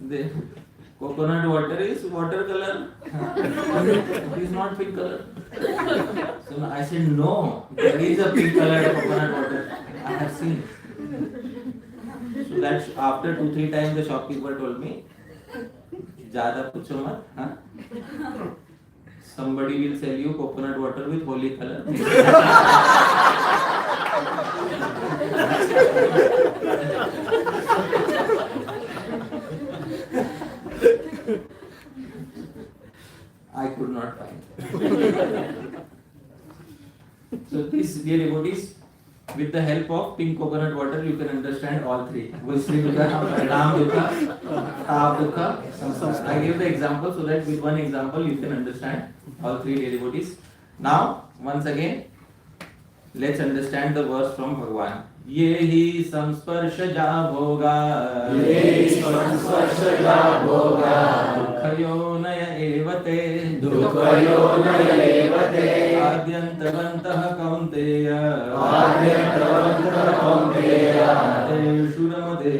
A: the coconut water is water color. It is not pink color. So I said, no, there is a pink colored coconut water. I have seen. So that's after 2-3 times the shopkeeper told me, ज़्यादा पूछो मत, हाँ? Somebody will sell you coconut water with holy color. I could not find. So this, dear devotees, with the help of pink coconut water, you can understand all three. Vishri Dukha, Parinam Dukha, Tav Dukha, Samsara. I give the example so that with one example you can understand all three, dear devotees. Now, once again, let's understand the verse from Bhagavan. ये ही संस्पर्शजा भोगा दुःखयोनय एवते आद्यन्तवन्तः कौन्तेय शुरमते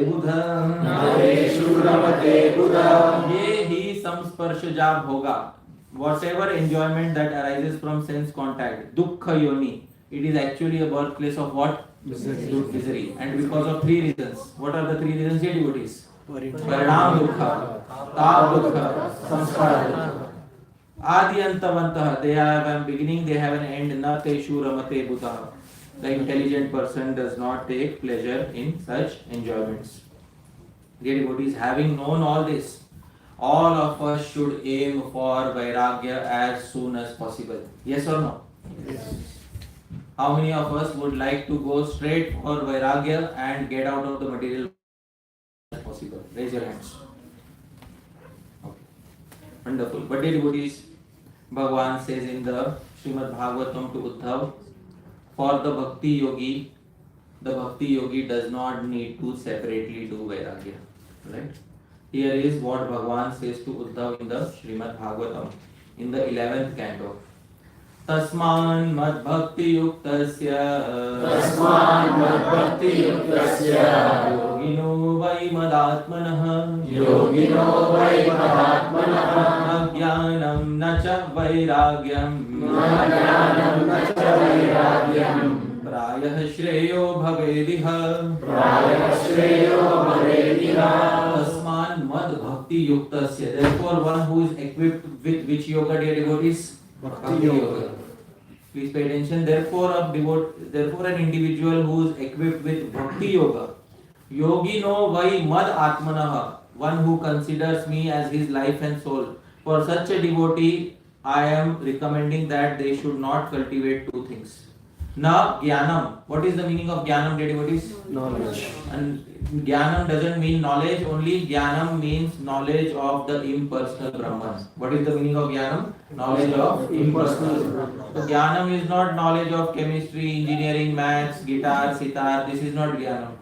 A: बुधा ये ही संस्पर्शजा भोगा. Whatever enjoyment that arises from sense contact, dukkha yoni, it is actually a birthplace of what? Misery. And because of three reasons. What are the three reasons, dear devotees? Parinam dukkha, tav dukkha, samskara dukkha. Adi antavantah, they have a beginning, they have an end. Na te shuramate buddha. The intelligent person does not take pleasure in such enjoyments. Dear devotees, having known all this, all of us should aim for Vairagya as soon as possible. Yes or no? Yes. How many of us would like to go straight for Vairagya and get out of the material as possible? Raise your hands. Okay. Wonderful. But dear devotees, Bhagavan says in the Srimad Bhagavatam to Uddhav, for the Bhakti yogi does not need to separately do Vairagya. Right? Here is what Bhagavan says to Uddhav in the Srimad Bhagavatam in the 11th canto. Tasman mad bhakti yuktasya yogino vai madatmanah ajnanam nacha vairagyam prayah shreyo bhavediha tasman mad bhakti yuktasya. Therefore, one who is equipped with which yoga, dear devotees? Bhakti yoga. Please pay attention. Therefore, an individual who is equipped with bhakti yoga, yogi no vai mad atmanah, one who considers me as his life and soul. For such a devotee, I am recommending that they should not cultivate two things. Na jnanam. What is the meaning of jnanam, dear devotees? Knowledge. And jnanam doesn't mean knowledge only. Jnanam means knowledge of the impersonal Brahman. What is the meaning of jnanam? Knowledge of impersonal Brahman. So jnanam is not knowledge of chemistry, engineering, maths, guitar, sitar. This is not jnanam.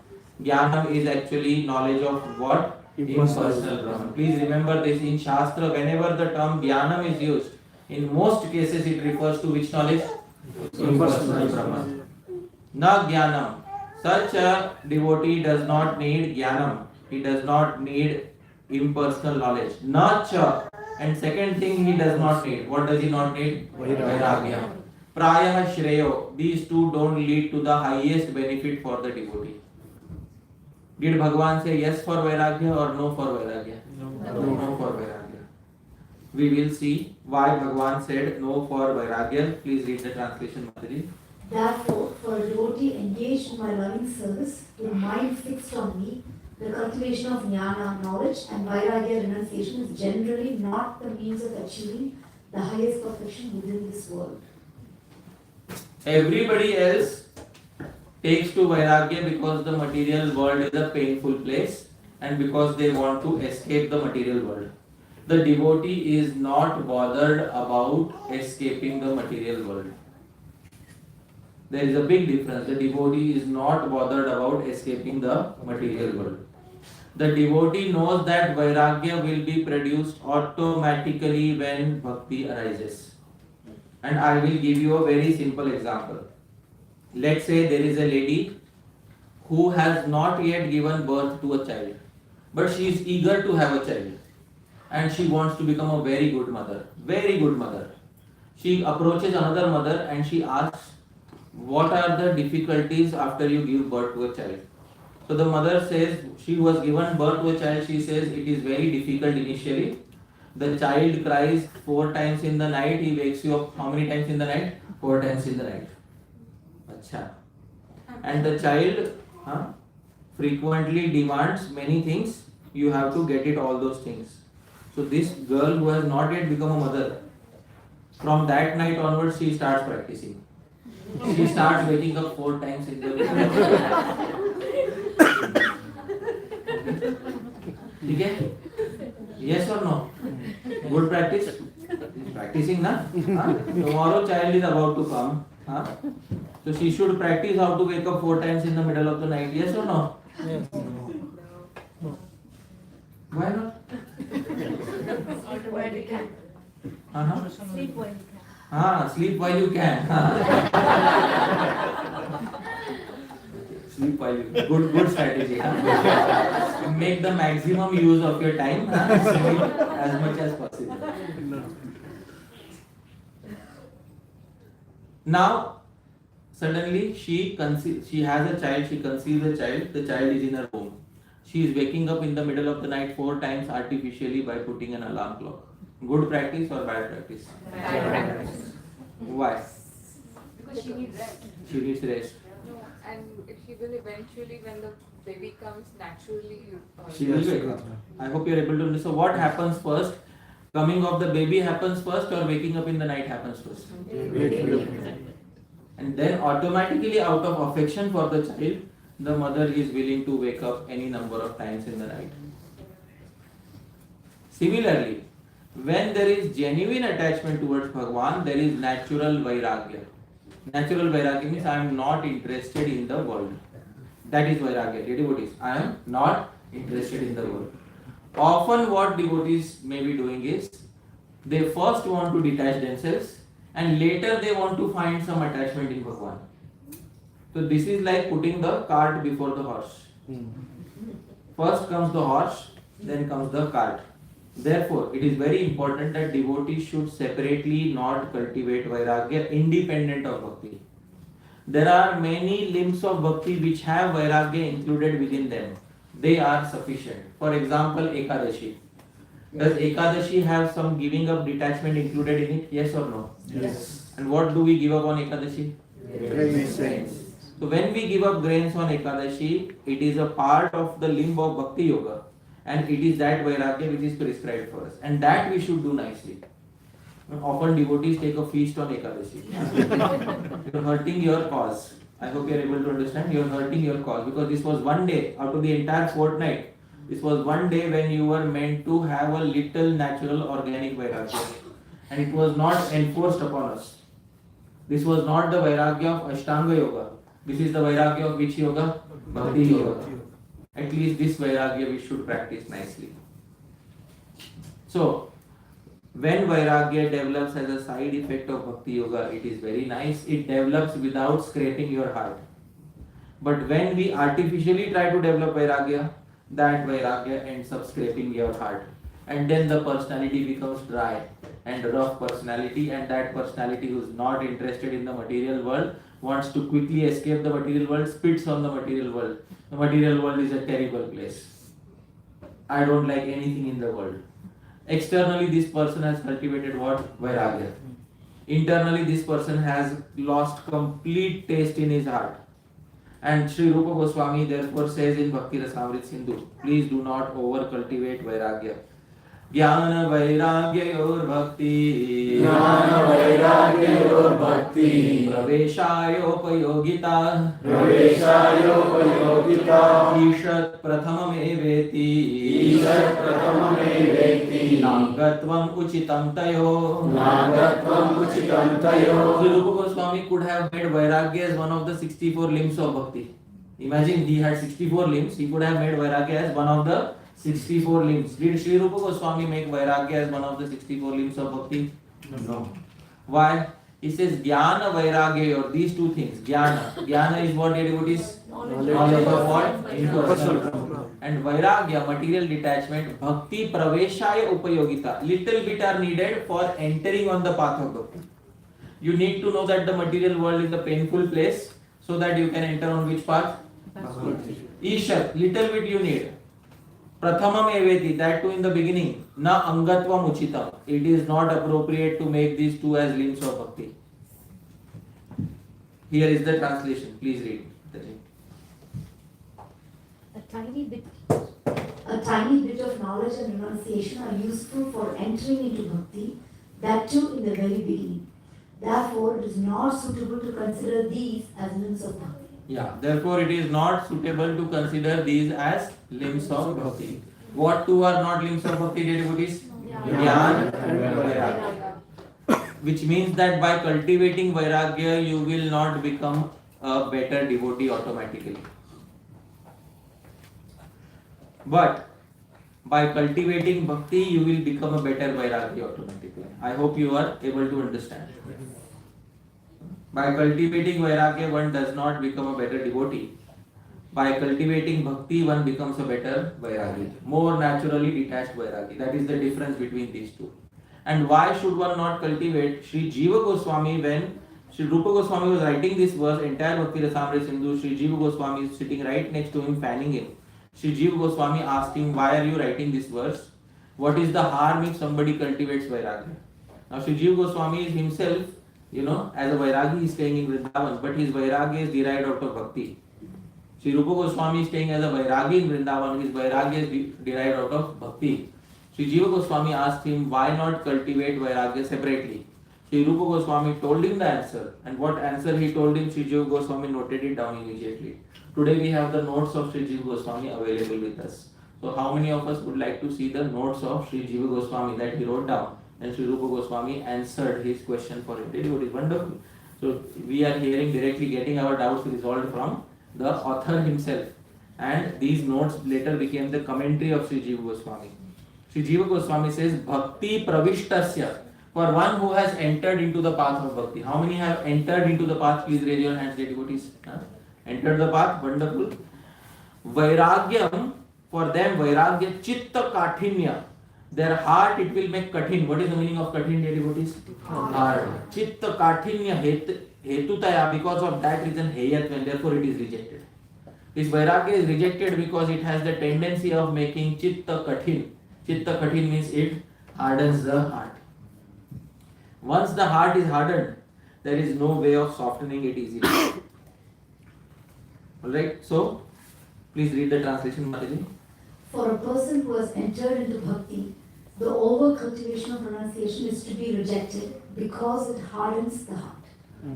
A: Jnanam is actually knowledge of what? Impersonal Brahman. Please remember this in Shastra. Whenever the term jnanam is used, in most cases it refers to which knowledge? Impersonal Brahman. Na jnanam. Such a devotee does not need jnanam. He does not need impersonal knowledge. Na cha. And second thing he does not need. What does he not need? Vairagya. Prayah shreyo. These two don't lead to the highest benefit for the devotee. Did Bhagavan say yes for Vairagya or no for Vairagya? No for Vairagya. We will see why Bhagavan said no for Vairagya. Please read the translation, Mataji.
E: Therefore, for a devotee engaged in my loving service, with mind fixed on me, the cultivation of jnana, knowledge, and vairagya, renunciation, is generally not the means of achieving the highest perfection within this world.
A: Everybody else takes to Vairagya because the material world is a painful place and because they want to escape the material world. The devotee is not bothered about escaping the material world. There is a big difference. The devotee is not bothered about escaping the material world. The devotee knows that Vairagya will be produced automatically when Bhakti arises. And I will give you a very simple example. Let's say there is a lady who has not yet given birth to a child, but she is eager to have a child and she wants to become a very good mother. Very good mother. she approaches another mother and she asks, what are the difficulties after you give birth to a child? So the mother says, she was given birth to a child, she says it is very difficult initially. The child cries 4 times in the night, he wakes you up how many times in the night? 4 times in the night. Acha. And the child frequently demands many things, you have to get it all those things. So this girl who has not yet become a mother, from that night onwards she starts practicing. She starts waking up 4 times in the night. Okay? Yes or no? Good practice? Practicing, na? Tomorrow child is about to come. So she should practice how to wake up 4 times in the middle of the night. Yes or no?
B: Yes.
A: Why not?
E: Sleep while you can.
A: Sleep while you can. Sleep while you can. Good strategy. Make the maximum use of your time. Sleep as much as possible. Now, suddenly she has a child, she conceives a child, the child is in her womb. She is waking up in the middle of the night 4 times artificially by putting an alarm clock. Good practice or bad practice?
F: Bad practice.
A: Why?
F: Because she needs rest.
A: She needs rest.
F: No, and she will eventually, when the baby comes, naturally.
A: She will wake up. I hope you are able to understand. So what happens first? Coming of the baby happens first or waking up in the night happens first? And then automatically out of affection for the child, the mother is willing to wake up any number of times in the night. Similarly, when there is genuine attachment towards Bhagwan, there is natural Vairagya. Natural Vairagya means I am not interested in the world. That is Vairagya. Devotees, I am not interested in the world. Often what devotees may be doing is, they first want to detach themselves and later they want to find some attachment in Bhagwan. So this is like putting the cart before the horse. First comes the horse, then comes the cart. Therefore, it is very important that devotees should separately not cultivate Vairagya independent of Bhakti. There are many limbs of Bhakti which have Vairagya included within them. They are sufficient. For example, Ekadashi. Does Ekadashi have some giving up detachment included in it? Yes or no?
B: Yes.
A: And what do we give up on Ekadashi?
B: Grains.
A: So when we give up grains on Ekadashi, it is a part of the limb of Bhakti Yoga. And it is that Vairagya which is prescribed for us. And that we should do nicely. Often devotees take a feast on Ekadashi. You are hurting your cause. I hope you are able to understand. You are hurting your cause. Because this was one day out of the entire fortnight. This was one day when you were meant to have a little natural organic Vairagya. And it was not enforced upon us. This was not the Vairagya of Ashtanga Yoga. This is the Vairagya of which yoga? Bhakti Yoga. At least this Vairagya we should practice nicely. So, when Vairagya develops as a side effect of Bhakti Yoga, it is very nice. It develops without scraping your heart. But when we artificially try to develop Vairagya, that Vairagya ends up scraping your heart. And then the personality becomes dry and rough personality, and that personality who is not interested in the material world wants to quickly escape the material world, spits on the material world. The material world is a terrible place. I don't like anything in the world. Externally, this person has cultivated what? Vairagya. Internally, this person has lost complete taste in his heart. And Sri Rupa Goswami therefore says in Bhakti Rasamrita Sindhu, please do not over cultivate Vairagya. Jnana Vairagyayor Bhakti Praveshayopayogita Ishat Prathamameveti Nagatvam Uchitam Tayo. Sri Rupa Goswami could have made Vairagya as one of the 64 limbs of Bhakti. Imagine he had 64 limbs, he could have made Vairagya as one of the 64 limbs. Did Sri Rupa Goswami make Vairagya as one of the 64 limbs of Bhakti? No. Why? He says Jnana Vairagya, or these two things. Jnana is what devotees? Knowledge of what? Impersonal. And Vairagya, material detachment. Bhakti Praveshaya Upayogita. Little bit are needed for entering on the path of Bhakti. You need to know that the material world is a painful place so that you can enter on which path? Ishat, little bit you need. Prathamam eveti, that too in the beginning. Na angatvam uchitam. It is not appropriate to make these two as limbs of bhakti. Here is the translation. Please read.
E: A tiny bit of knowledge and renunciation are useful for entering into bhakti, that too in the very beginning. Therefore, it is not suitable to consider these as limbs of bhakti.
A: Yeah, therefore it is not suitable to consider these as limbs of bhakti. What two are not limbs of bhakti, dear devotees? Jnana and Vairagya. Which means that by cultivating Vairagya, you will not become a better devotee automatically. But by cultivating Bhakti, you will become a better Vairagya automatically. I hope you are able to understand. By cultivating Vairagya, one does not become a better devotee. By cultivating Bhakti, one becomes a better Vairagya. More naturally detached Vairagya. That is the difference between these two. And why should one not cultivate? Sri Jiva Goswami, when Sri Rupa Goswami was writing this verse, entire Bhakti Rasamrita Sindhu, Sri Jiva Goswami is sitting right next to him, fanning him. Sri Jiva Goswami asked him, why are you writing this verse? What is the harm if somebody cultivates Vairagya? Now Sri Jiva Goswami is himself, as a Vairagi he is staying in Vrindavan, but his Vairagya is derived out of Bhakti. Sri Rupa Goswami is staying as a Vairagi in Vrindavan, his Vairagya is derived out of Bhakti. Sri Jiva Goswami asked him, why not cultivate Vairagya separately? Sri Rupa Goswami told him the answer, and what answer he told him, Sri Jiva Goswami noted it down immediately. Today we have the notes of Sri Jiva Goswami available with us. So how many of us would like to see the notes of Sri Jiva Goswami that he wrote down? And Sri Rupa Goswami answered his question for him. It is wonderful. So we are hearing directly, getting our doubts resolved from the author himself. And these notes later became the commentary of Sri Jiva Goswami. Sri Jiva Goswami says, Bhakti pravishtasya. For one who has entered into the path of Bhakti. How many have entered into the path? Please raise your hands, devotees. Entered the path, wonderful. Vairagyam, for them, Vairagya, chitta kathinya. Their heart, it will make kathin. What is the meaning of kathin, devotees? Hard. Chitta kathinya hetutaya, because of that reason, heyatva, therefore it is rejected. This Vairagya is rejected because it has the tendency of making chitta kathin. Chitta kathin means it hardens the heart. Once the heart is hardened, there is no way of softening it easily. Alright, so please read the translation, Mataji.
E: For a person who has entered into bhakti, the over cultivation of renunciation is to be rejected because it hardens the heart.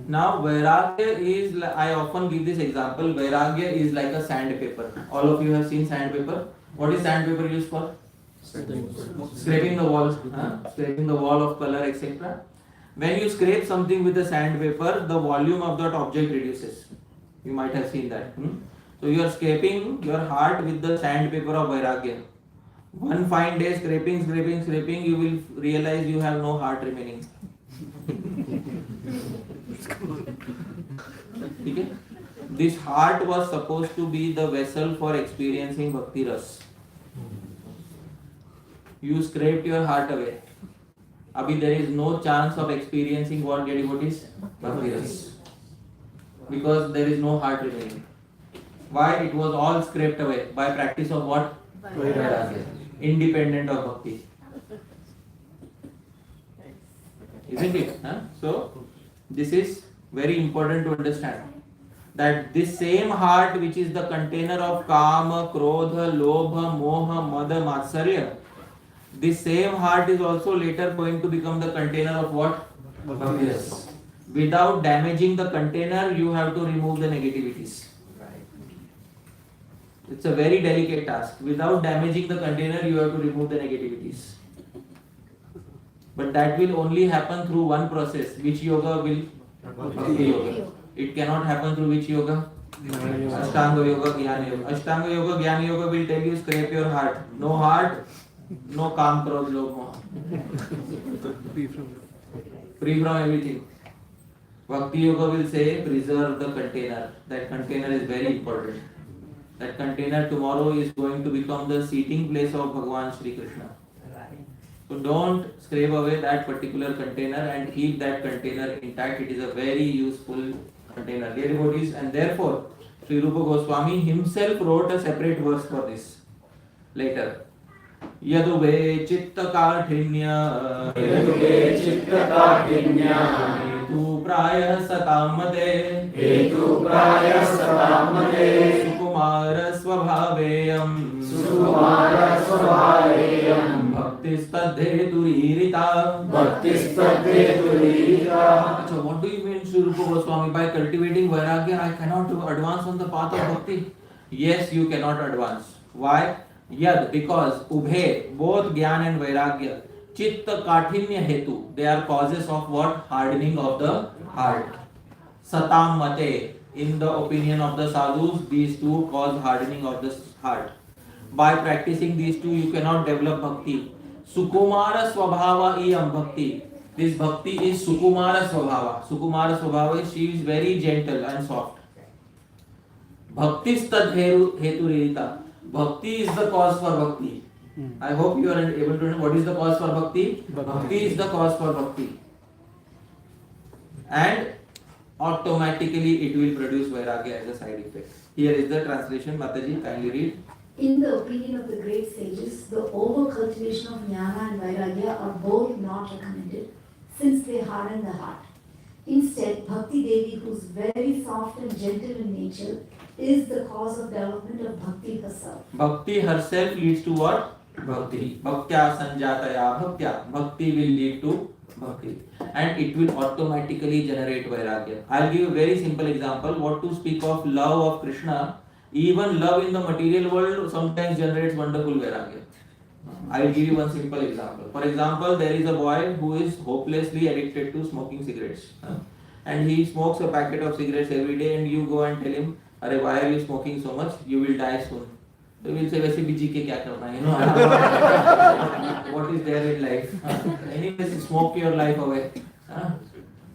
A: Now, Vairagya is, I often give this example, Vairagya is like a sandpaper. All of you have seen sandpaper. What is sandpaper used for? Scraping the walls, scraping the wall of color, etc. When you scrape something with the sandpaper, the volume of that object reduces. You might have seen that. So you are scraping your heart with the sandpaper of Vairagya. One fine day, scraping, you will realize you have no heart remaining. Okay? This heart was supposed to be the vessel for experiencing Bhakti Ras. You scraped your heart away. Abhi there is no chance of experiencing what, devotees? Bhakti Ras. Because there is no heart remaining. Why? It was all scraped away by practice of what? Vairagya. Independent of Bhakti. Isn't it? So, this is very important to understand. That this same heart which is the container of Kama, Krodha, Lobha, Moha, Mada, Matsarya, this same heart is also later going to become the container of what? Bhakti Ras. Without damaging the container, you have to remove the negativities. It's a very delicate task. Without damaging the container, you have to remove the negativities. But that will only happen through one process. Which yoga will? Bhakti yoga. It cannot happen through which yoga? Ashtanga yoga, Jnana yoga. Ashtanga yoga, Jnana yoga will tell you scrape your heart. No heart, no Kam, Krodh, Lobh, Moha. Free from everything. Bhakti yoga will say preserve the container. That container is very important. That container tomorrow is going to become the seating place of Bhagavan Sri Krishna. So don't scrape away that particular container and keep that container intact. It is a very useful container. Dear devotees, and therefore Sri Rupa Goswami himself wrote a separate verse for this later. Yadube chitta kaఠిన్య hetu praya satamate sukumara swabhaveyam bhakti So what do you mean, Sri Rupa Goswami? By cultivating Vairagya, I cannot advance on the path of bhakti. Yes, you cannot advance. Why? Yad, because Ubhe, both Gyan and Vairagya, Chitta Kaఠinya Hetu, they are causes of what? Hardening of the heart. Satam Mate, in the opinion of the sadhus, these two cause hardening of the heart. By practicing these two, you cannot develop bhakti. Sukumara Swabhava iyam bhakti. This bhakti is Sukumara Swabhava. Sukumara Swabhava is she is very gentle and soft. Bhakti stad heturita. Bhakti is the cause for bhakti. I hope you are able to know what is the cause for bhakti. Bhakti is the cause for bhakti. And automatically it will produce Vairagya as a side effect. Here is the translation. Mataji, kindly read.
E: In the opinion of the great sages, the over-cultivation of jnana and vairagya are both not recommended, since they harden the heart. Instead, Bhakti Devi, who is very soft and gentle in nature, is the cause of development of Bhakti herself.
A: Bhakti herself leads to what? Bhakti. Bhaktya sanjataya bhaktya. Bhakti will lead to bhakti. And it will automatically generate Vairagya. I'll give a very simple example. What to speak of love of Krishna? Even love in the material world sometimes generates wonderful Vairagya. I will give you one simple example. For example, there is a boy who is hopelessly addicted to smoking cigarettes. And he smokes a packet of cigarettes every day, and you go and tell him, "Arey, why are you smoking so much? You will die soon." So he will say, "वैसे भी जी के क्या करना है? You know, what is there in life? Anyways, smoke your life away."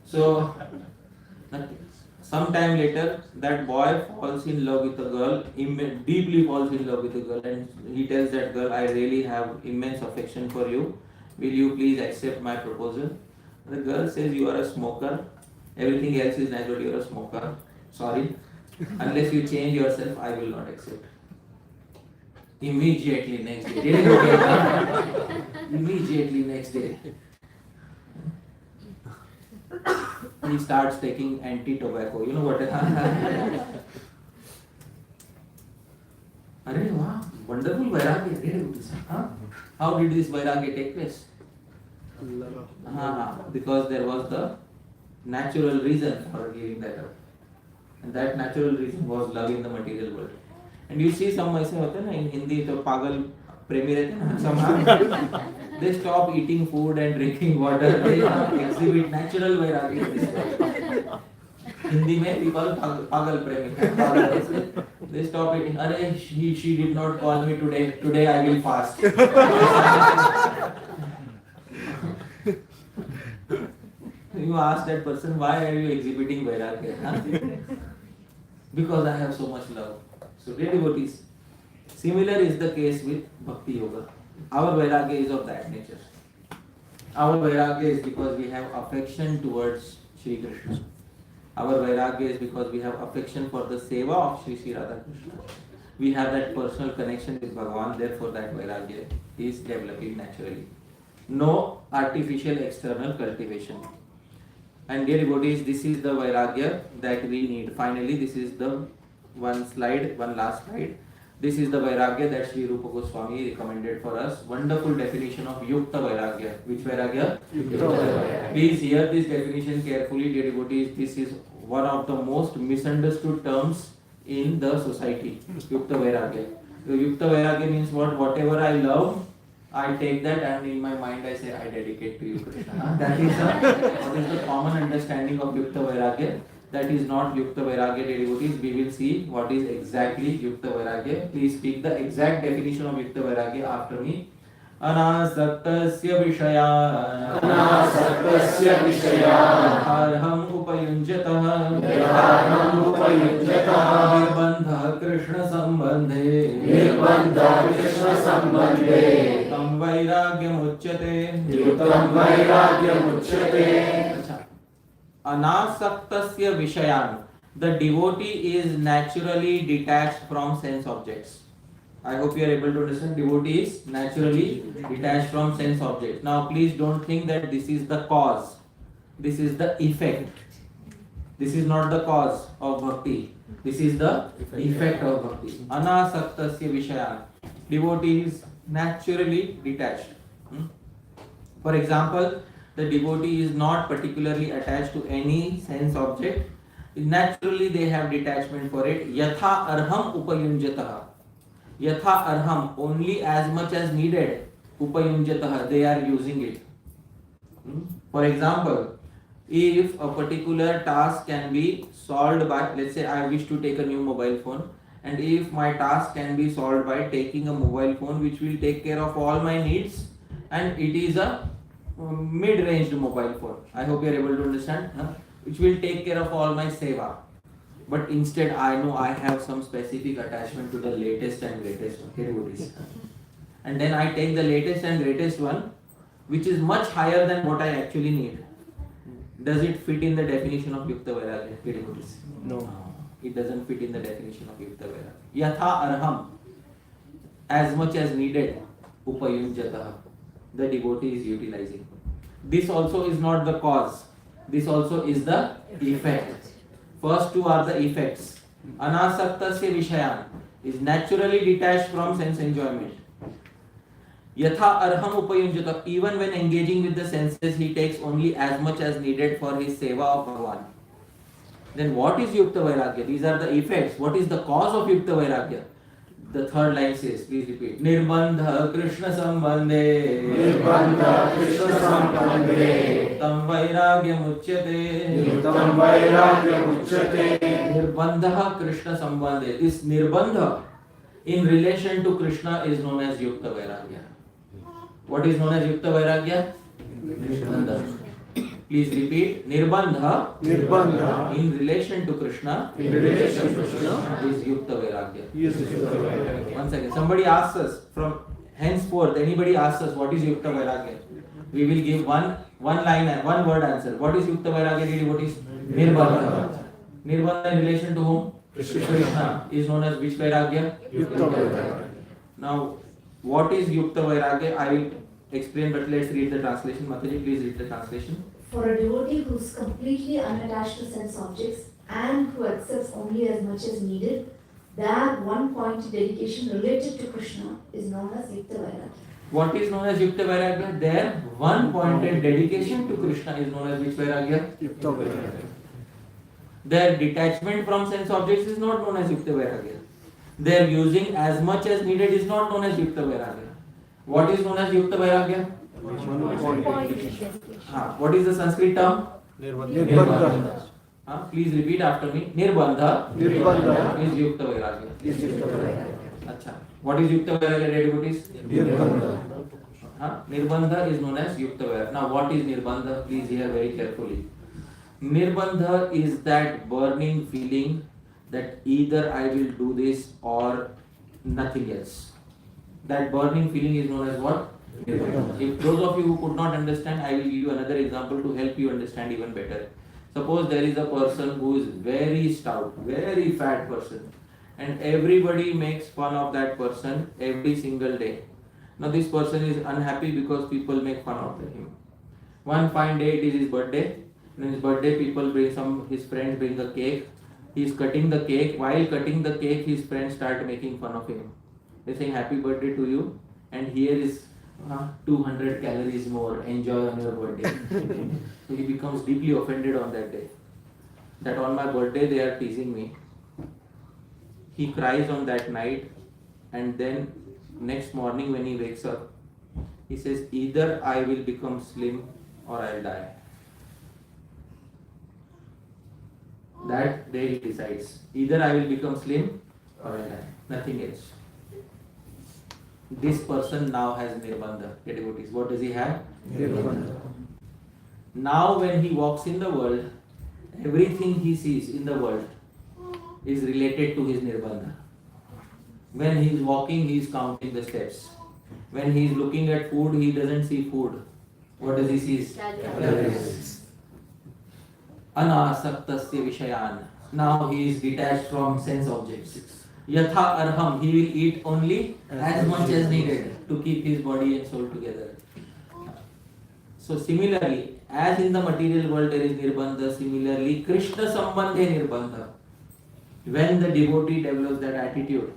A: So, sometime later, that boy falls in love with a girl, deeply falls in love with a girl, and he tells that girl, "I really have immense affection for you. Will you please accept my proposal?" The girl says, "You are a smoker. Everything else is nice, but you are a smoker. Sorry. Unless you change yourself, I will not accept." Immediately next day. Immediately next day. He starts taking anti-tobacco. You know what? Arey, wow, wonderful Vairagya. How did this Vairagya take place? Because there was the natural reason for giving that up. And that natural reason was love in the material world. And you see some ऐसे होते हैं ना in Hindi तो पागल प्रेमी रहते हैं ना somehow they stop eating food and drinking water. They exhibit natural Vairagya. Hindi में we call पागल प्रेमी. They stop eating. अरे she did not call me today. Today I will fast. You ask that person, why are you exhibiting Vairagya? Because I have so much love. So dear devotees, similar is the case with Bhakti Yoga. Our Vairagya is of that nature. Our Vairagya is because we have affection towards Shri Krishna. Our Vairagya is because we have affection for the seva of Shri Radha Krishna. We have that personal connection with Bhagavan, therefore that Vairagya is developing naturally. No artificial external cultivation. And dear devotees, this is the Vairagya that we need. Finally, this is the one last slide. This is the Vairagya that Sri Rupa Goswami recommended for us. Wonderful definition of Yukta Vairagya. Which Vairagya? Yukta Vairagya. Please hear this definition carefully, dear devotees. This is one of the most misunderstood terms in the society. Yukta Vairagya. So, Yukta Vairagya means what? Whatever I love, I take that and in my mind I say, I dedicate to you, Krishna. That is the common understanding of Yukta Vairagya. That is not Yukta Vairagya, dear devotees. We will see what is exactly Yukta Vairagya. Please speak the exact definition of Yukta Vairagya after me. Anasaktasya vishaya Arham upayunjatah Nirbandha Krishna sambandhe Tam युक्तं वैराग्यमुच्यते
B: युक्तं वैराग्यमुच्यते
A: अच्छा अनासक्तस्य विषयान् the devotee is naturally detached from sense objects. I hope you are able to understand. Devotee is naturally detached from sense objects. Now please don't think that this is the cause. This is the effect. This is not the cause of bhakti. This is the effect of bhakti. Anasaktasya vishayan. Devotee is naturally detached. For example, the devotee is not particularly attached to any sense object. Naturally they have detachment for it. Yatha arham upayunjatah. Yatha arham, only as much as needed. Upayunjatah, they are using it. For example, if a particular task can be solved by, let's say I wish to take a new mobile phone, and if my task can be solved by taking a mobile phone which will take care of all my needs, and it is a mid-ranged mobile phone. I hope you are able to understand. Which will take care of all my seva. But instead I know I have some specific attachment to the latest and greatest devotees. And then I take the latest and greatest one, which is much higher than what I actually need. Does it fit in the definition of Yukta Vairagya devotees?
C: No.
A: It doesn't fit in the definition of Yukta Vairagya. Yatha arham, as much as needed, upayunjatah, the devotee is utilizing. This also is not the cause. This also is the effect. First two are the effects. Anasaktasya vishayan is naturally detached from sense enjoyment. Yatha arham upayunjata, even when engaging with the senses, he takes only as much as needed for his seva of Bhagavan. Then what is Yukta Vairagya? These are the effects. What is the cause of Yukta Vairagya? The third line says, please repeat. Nirbandha Krishna Sambandhe.
B: Nirbandha Krishna Sambandhe.
A: Yuktam Vairagyam Uchyate.
B: Yuktam Vairagyam Uchyate.
A: Nirbandha Krishna Sambandhe. This Nirbandha in relation to Krishna is known as Yukta Vairagya. What is known as Yukta Vairagya? Nirbandha. Please repeat. Nirbandha.
C: Nirbandha.
A: In relation to Krishna.
C: In relation to Krishna.
A: Is Yukta Vairagya.
C: Yes, Yukta Vairagya.
A: One second. Somebody asks us from henceforth. Anybody asks us what is Yukta Vairagya? We will give one line and one word answer. What is Yukta Vairagya? What is Nirbandha? Nirbandha in relation to whom? Krishna is known as which Vairagya?
C: Yukta Vairagya.
A: Now, what is Yukta Vairagya? I will explain, but let's read the translation. Mataji, please read the translation.
E: For a devotee who is completely unattached to sense objects and who accepts only as much as needed, their one-point dedication related to Krishna is known as Yukta Vairagya.
A: What is known as Yukta Vairagya? Their one-pointed dedication to Krishna is known as which Vairagya?
C: Yukta Vairagya.
A: Their detachment from sense objects is not known as Yukta Vairagya. Their using as much as needed is not known as Yukta Vairagya. What is known as Yukta Vairagya?
E: One-point dedication.
A: What is the Sanskrit term?
C: Nirbandha.
A: Please repeat after me. Nirbandha.
C: Nirbandha.
A: Is Yukta Vairagya.
C: Is Yukta Vairagya.
A: Acha. What is Yukta Vairagya, devotees?
C: Nirbandha.
A: Nirbandha is known as Yukta Vairagya. Now what is Nirbandha? Please hear very carefully. Nirbandha is that burning feeling that either I will do this or nothing else. That burning feeling is known as what? Nirbandha. If those of you who could not understand, I will give you another example to help you understand even better. Suppose there is a person who is very stout, very fat person, and everybody makes fun of that person every single day. Now this person is unhappy because people make fun of him. One fine day, it is his birthday. On his birthday, people bring his friends bring a cake. He is cutting the cake. While cutting the cake, his friends start making fun of him. They saying happy birthday to you, and here is 200 calories more. Enjoy on your birthday. So he becomes deeply offended on that day. That on my birthday they are teasing me. He cries on that night, and then next morning when he wakes up, he says either I will become slim or I'll die. That day he decides either I will become slim or I'll die. Nothing else. This person now has nirbandha, devotees. What does he have?
C: Nirbandha.
A: Now when he walks in the world, everything he sees in the world is related to his nirbandha. When he is walking, he is counting the steps. When he is looking at food, he doesn't see food. What does he see?
E: Calories.
A: Anasaktasya vishayan. Now he is detached from sense objects. Yatha arham, he will eat only as much as needed to keep his body and soul together. So similarly, as in the material world there is nirbandha, similarly Krishna sambandhe nirbandha. When the devotee develops that attitude,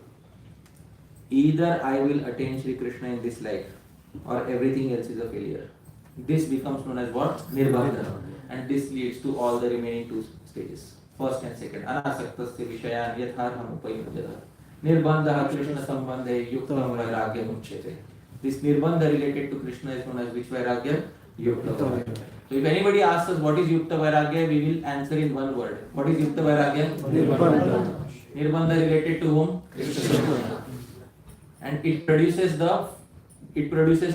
A: either I will attain Sri Krishna in this life or everything else is a failure. This becomes known as what? Nirbandha. And this leads to all the remaining two stages. First and second. Anasaktasya vishayan yatharham upayujyata. Nirbandha Krishna sambandhe yuktam vairagya muchyate. This nirbandha related to Krishna is known as which vairagya? Yukta vairagya. So if anybody asks us what is Yukta vairagya, we will answer in one word. What is Yukta vairagya?
B: Nirbandha.
A: Nirbandha related to whom? Krishna. And it produces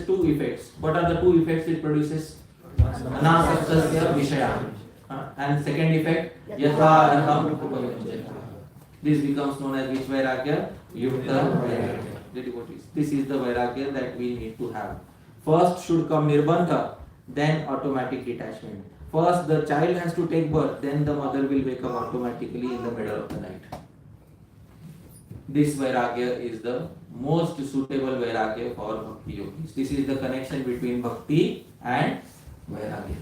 A: two effects. What are the two effects it produces? Anasaktasya vishaya. And second effect, yatha arham upayujyata. This becomes known as which vairagya? Yukta vairagya. The devotees. This is the vairagya that we need to have. First should come nirbandha, then automatic detachment. First the child has to take birth, then the mother will wake up automatically in the middle of the night. This vairagya is the most suitable vairagya for bhakti yogis. This is the connection between bhakti and vairagya.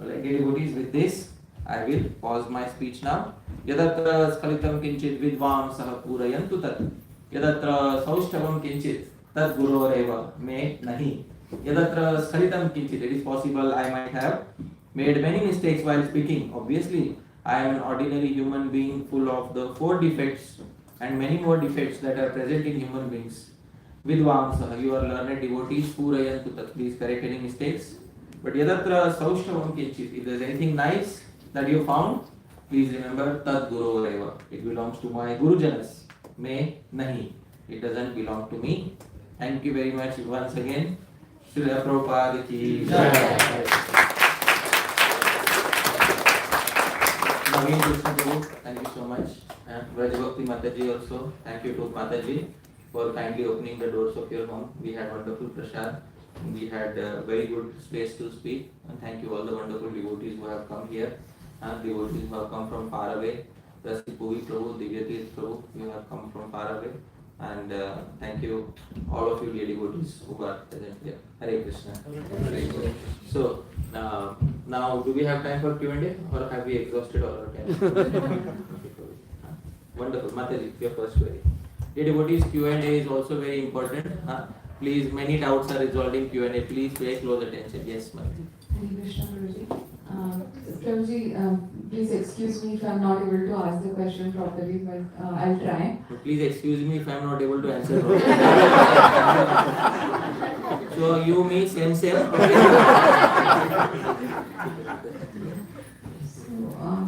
A: Alright, devotees, with this I will pause my speech now. Yadatra skalitam kinchit vidvam saha purayantu tat. Yadatra saushthavam kinchit tat guroreva me nahi. Yadatra skalitam kinchit. It is possible I might have made many mistakes while speaking. Obviously, I am an ordinary human being full of the 4 defects and many more defects that are present in human beings. Vidvamsaha, you are learned devotees, purayantu tat. Please correct any mistakes. But yadatra saushthavam kinchit. If there is anything nice that you found, please remember tat guru reva. It belongs to my gurujanas. Me nahi. It doesn't belong to me. Thank you very much once again. Srila Prabhupada ki jai. Naveen Krishna Prabhu, thank you so much. And Vairagya Mataji also, thank you to Mataji for kindly opening the doors of your home. We had wonderful prasad. We had very good space to speak. And thank you all the wonderful devotees who have come here. And devotees who have come from far away. Rasi Puvi Prabhu, Divyatirth Prabhu, you have come from far away. And thank you all of you dear devotees who are present here. Hare Krishna. So now do we have time for Q&A or have we exhausted all our time? Wonderful. Mataji, your first query. Dear devotees, Q&A is also very important. Please, many doubts are resolved in Q&A. Please pay close attention. Yes, Mataji.
F: Hare Krishna, Prabhuji. Prabhuji, please excuse me if I'm not able to ask the question properly, but I'll try.
A: Please excuse me if I'm not able to answer. So you, me, same.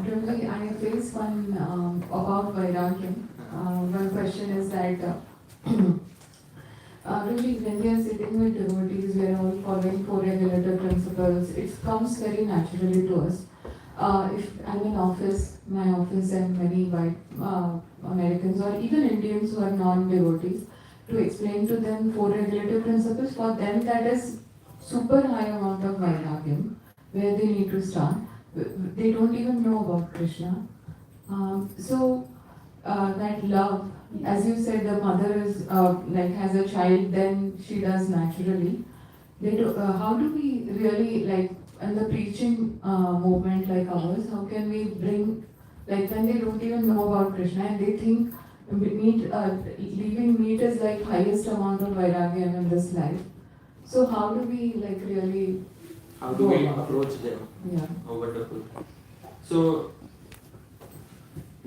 F: Prabhuji, I face one about Vairagya. One question is that Prabhuji, when we are sitting with devotees, we are all following 4 regulator principles. It comes very naturally to us. If I'm in office, my office and many white Americans or even Indians who are non-devotees, to explain to them 4 regulative principles, for them that is super high amount of Vairagya, where they need to start. They don't even know about Krishna. That love, as you said, the mother is has a child, then she does naturally. How do we really, in the preaching movement like ours, how can we bring, when they don't even know about Krishna and they think leaving meat is highest amount of Vairagya in this life. So how do we really...
A: How do we approach them?
F: Yeah.
A: Oh, wonderful. So,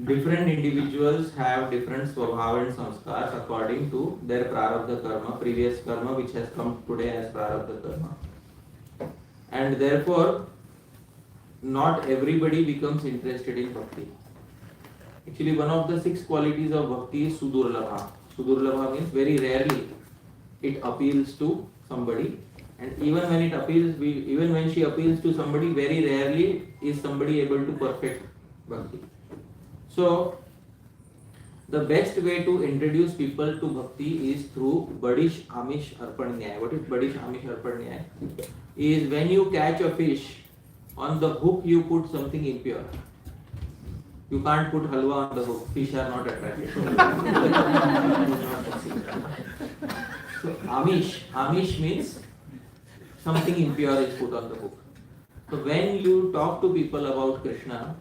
A: different individuals have different swabhava and samskars according to their prarabdha karma, previous karma which has come today as prarabdha karma. And therefore, not everybody becomes interested in bhakti. Actually, one of the 6 qualities of bhakti is sudurlabha. Sudurlabha means very rarely it appeals to somebody. And even when she appeals to somebody, very rarely is somebody able to perfect bhakti. So, The best way to introduce people to bhakti is through Badish Amish Arpan Nyay. What is Badish Amish Arpan Nyay? Is when you catch a fish, on the hook you put something impure. You can't put halwa on the hook. Fish are not attracted. So Amish means something impure is put on the hook. So when you talk to people about Krishna,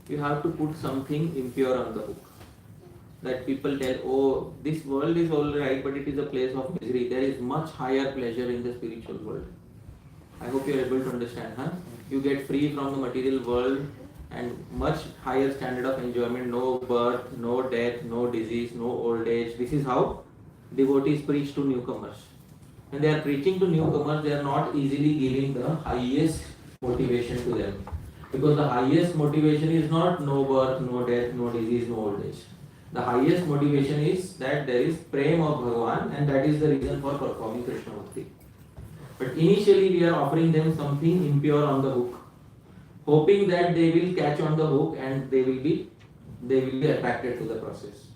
A: you have to put something impure on the hook. That people tell, oh, this world is all right, but it is a place of misery. There is much higher pleasure in the spiritual world. I hope you are able to understand, huh? You get free from the material world and much higher standard of enjoyment, no birth, no death, no disease, no old age. This is how devotees preach to newcomers. When they are preaching to newcomers, they are not easily giving the highest motivation to them. Because the highest motivation is not no birth, no death, no disease, no old age. The highest motivation is that there is prema of Bhagavan, and that is the reason for performing Krishna Bhakti. But initially we are offering them something impure on the hook, hoping that they will catch on the hook and they will be attracted to the process.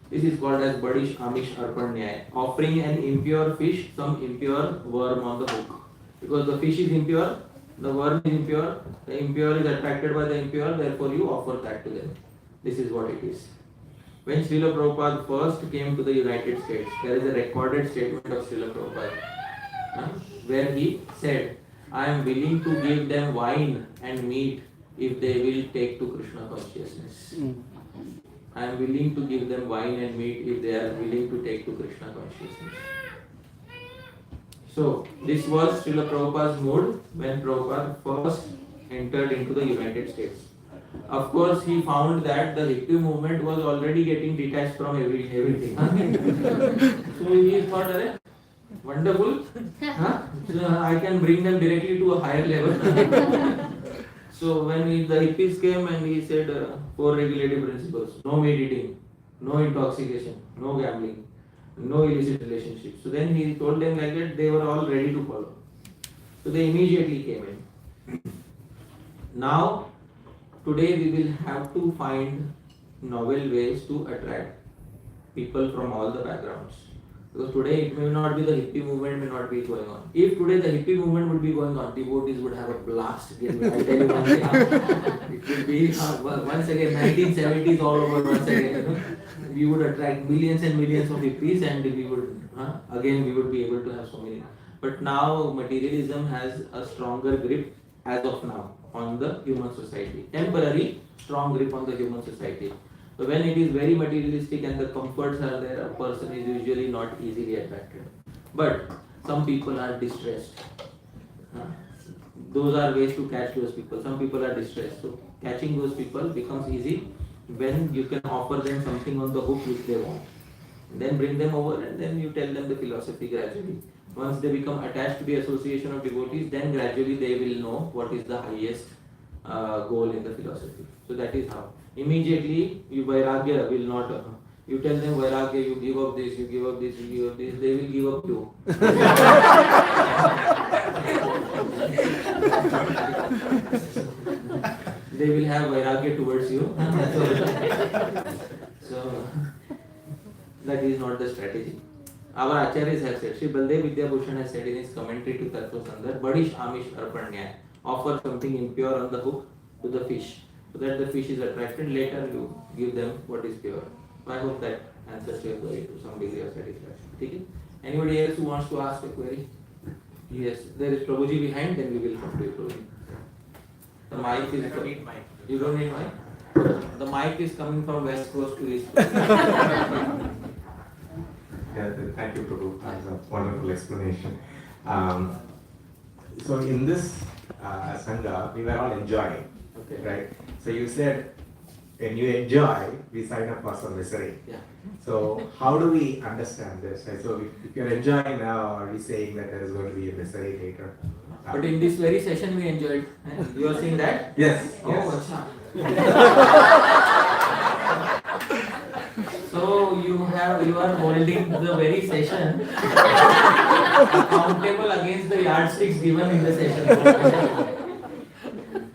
A: This is called as Badish Amish Arpan Nyay, offering an impure fish some impure worm on the hook. Because the fish is impure, the worm is impure, the impure is attracted by the impure, therefore you offer that to them. This is what it is. When Srila Prabhupada first came to the United States, there is a recorded statement of Srila Prabhupada where he said, I am willing to give them wine and meat if they will take to Krishna consciousness. I am willing to give them wine and meat if they are willing to take to Krishna consciousness. So, this was Srila Prabhupada's mood when Prabhupada first entered into the United States. Of course, he found that the hippie movement was already getting detached from everything. So he thought, wonderful, so I can bring them directly to a higher level. So when the hippies came and he said 4 regulative principles, no meat eating, no intoxication, no gambling, no illicit relationships. So then he told them like that, they were all ready to follow. So they immediately came in. Now, today we will have to find novel ways to attract people from all the backgrounds. Because today it may not be the hippie movement, may not be going on. If today the hippie movement would be going on, devotees would have a blast. I tell you one thing, it will be once again 1970s all over once again. We would attract millions and millions of hippies, and we would again we would be able to have so many. But now materialism has a stronger grip as of now on the human society. Temporary strong grip on the human society. So when it is very materialistic and the comforts are there, a person is usually not easily attracted. But some people are distressed. Those are ways to catch those people. Some people are distressed. So catching those people becomes easy when you can offer them something on the hook which they want. Then bring them over and then you tell them the philosophy gradually. Once they become attached to the association of devotees, then gradually they will know what is the highest goal in the philosophy. So that is how. Immediately, you Vairagya will not. You tell them Vairagya, you give up this, you give up this, you give up this, they will give up you. They will have Vairagya towards you. So that is not the strategy. Our acharyas have said, Sri Baldev Vidyabhushan has said in his commentary to Tattva Sandar, Badish Amish Arpan Nyay, offer something impure on the hook to the fish, so that the fish is attracted. Later you give them what is pure. So I hope that answers your query to some degree of satisfaction. Okay? Anybody else who wants to ask a query? Yes, there is Prabhuji behind, then we will come to you, Prabhuji. The mic is coming. You don't need mic? The mic is coming from West Coast to East Coast.
G: Yeah, thank you, Prabhu. That's a wonderful explanation. So in this Sangha, we were all enjoying,
A: Okay.
G: right? So you said, when you enjoy, we sign up for some misery.
A: Yeah.
G: So how do we understand this? Right? So if you're enjoying now, are we saying that there is going to be a misery later?
A: But in this very session we enjoyed. You are saying that?
G: Yes.
A: Oh,
G: Yes.
A: So you are holding the very session accountable against the yardsticks given in the session.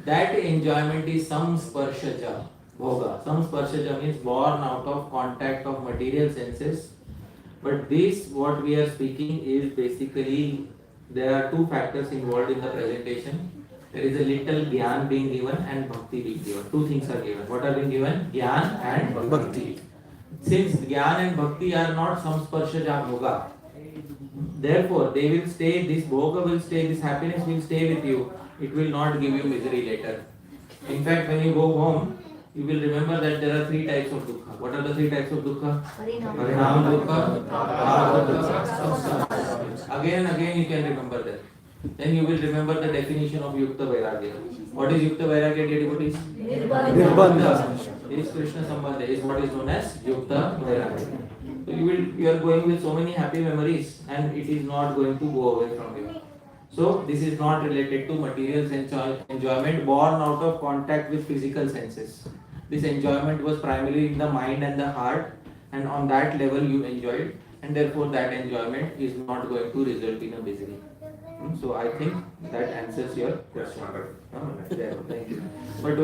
A: That enjoyment is some sparshaja. Bhoga. Samsparshaja means born out of contact of material senses. But this, what we are speaking, is basically there are two factors involved in the presentation. There is a little Gyan being given and Bhakti being given. Two things are given. What are being given? Gyan and Bhakti. Since Gyan and Bhakti are not Samsparshaja Bhoga, therefore they will stay, this Bhoga will stay, this happiness will stay with you. It will not give you misery later. In fact, when you go home, you will remember that there are three types of dukkha. What are the three types of dukkha? Parinam dukkha, bhava dukkha, samsara dukkha. Again and again you can remember that. Then you will remember the definition of Yukta Vairagya. What is Yukta Vairagya, dear devotees?
C: Nirbandha.
A: Is Krishna Sambandha, is what is known as Yukta Vairagya. So you are going with so many happy memories and it is not going to go away from you. So this is not related to material enjoyment born out of contact with physical senses. This enjoyment was primarily in the mind and the heart, and on that level you enjoyed, and therefore that enjoyment is not going to result in a misery. So I think that answers your question. Thank you. But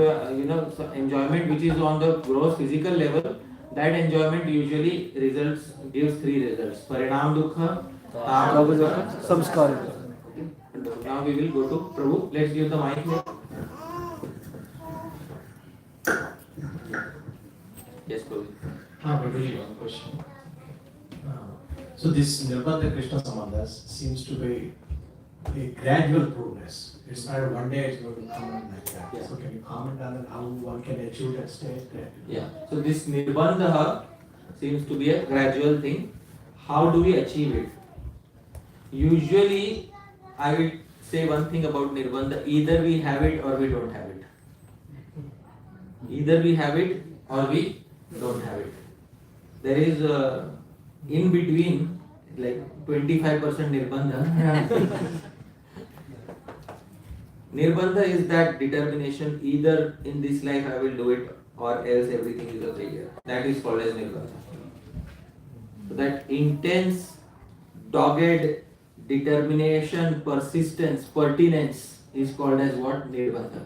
A: so enjoyment which is on the gross physical level, that enjoyment usually gives three results: Parinam dukkha,
C: Prabhu dukkha, samskara dukkha.
A: Now we will go to Prabhu. Let's give the mic here. Yes, Prabhu.
H: Prabhuji, one question. So this Nirbandha Krishna Sambandhas seems to be a gradual progress. It's not one day it's going to come in like that.
A: Yeah.
H: So can you comment on how one can achieve that state?
A: Yeah. So this Nirbandha seems to be a gradual thing. How do we achieve it? Usually, I will say one thing about Nirbandha. Either we have it or we don't have it. Either we have it or we don't have it. There is in between like 25% Nirbandha. Nirbandha is that determination, either in this life I will do it or else everything is a failure. That is called as Nirbandha. So that intense, dogged determination, persistence, pertinence is called as what? Nirbandha.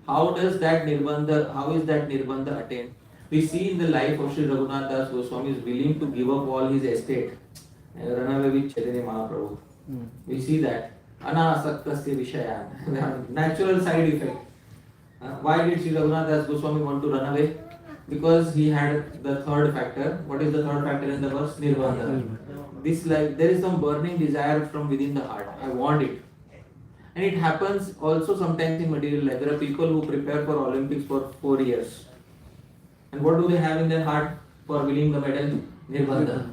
A: How is that Nirbandha attained? We see in the life of Sri Raghunath Das Goswami is willing to give up all his estate and run away with Chaitanya Mahaprabhu. We see that. Anasaktasya Vishayan. Natural side effect. Why did Sri Raghunath Das Goswami want to run away? Because he had the third factor. What is the third factor in the verse? Nirbandha. This life, there is some burning desire from within the heart. I want it. And it happens also sometimes in material life. There are people who prepare for Olympics for 4 years. And what do they have in their heart for winning the medal? Nirbandha.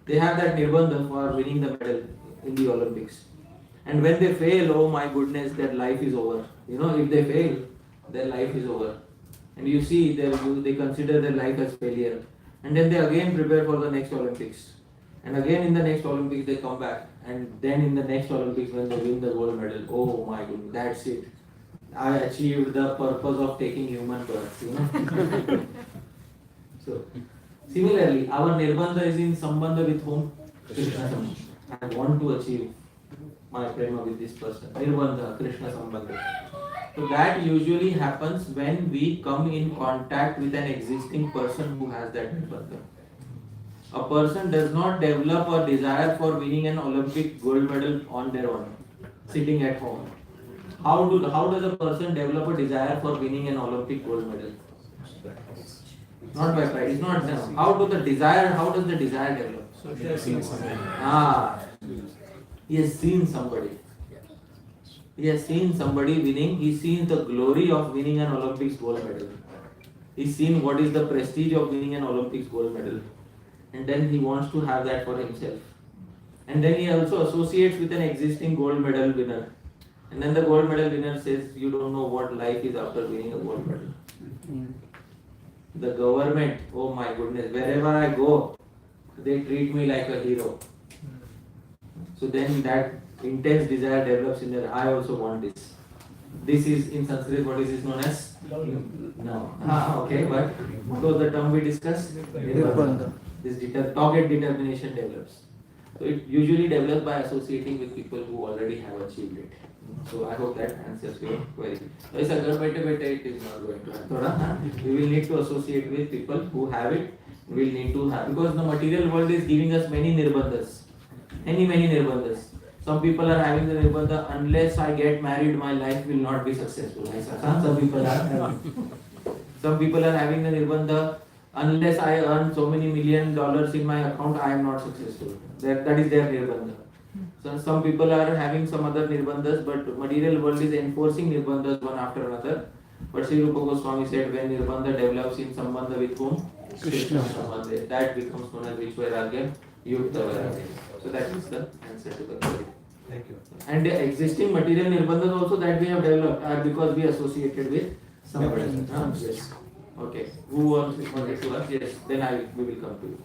A: They have that Nirbandha for winning the medal in the Olympics. And when they fail, oh my goodness, their life is over. If they fail, their life is over. And you see, they consider their life as failure. And then they again prepare for the next Olympics. And again in the next Olympics they come back. And then in the next Olympics when they win the gold medal, oh my goodness, that's it. I achieved the purpose of taking human birth. So, similarly, our Nirbandha is in Sambandha with whom? Krishna Sambandha. I want to achieve my prema with this person. Nirbandha, Krishna Sambandha. So that usually happens when we come in contact with an existing person who has that Nirbandha. A person does not develop a desire for winning an Olympic gold medal on their own, sitting at home. How does a person develop a desire for winning an Olympic gold medal? Not by pride. It's not them. How does the desire develop?
H: So he has seen something.
A: He has seen somebody. He has seen somebody winning. He's seen the glory of winning an Olympics gold medal. He's seen what is the prestige of winning an Olympics gold medal. And then he wants to have that for himself. And then he also associates with an existing gold medal winner. And then the gold medal winner says, you don't know what life is after winning a gold medal. The government, oh my goodness, wherever I go, they treat me like a hero. So then that intense desire develops in there. I also want this. This is in Sanskrit, what is this known as? No. Okay, but what was the term we discussed?
C: Nirbandha.
A: This dogged determination develops. So it usually develops by associating with people who already have achieved it. So I hope that answers your query. So it's a घर बैठे बैठे it is not going to happen. थोड़ा we will need to associate with people who have it. We will need to have, because the material world is giving us many nirbandhas, many nirbandhas. Some people are having the nirbandha, unless I get married, my life will not be successful. Some people are having. Some people are having the nirbandha, unless I earn so many $1 million in my account, I am not successful. That is their nirbandha. So some people are having some other nirbandhas, but material world is enforcing nirbandhas one after another. But Srila Prabhupada said, when nirbandha develops in sambandha with whom? Krishna sambandha. That becomes known as which Vairagya? Yukta Vairagya. So that is the answer to the query.
G: Thank you.
A: And the existing material nirbandhas also that we have developed are because we associated with somebody. Yes. Okay. Who wants to ask? Yes. Then we will come to you.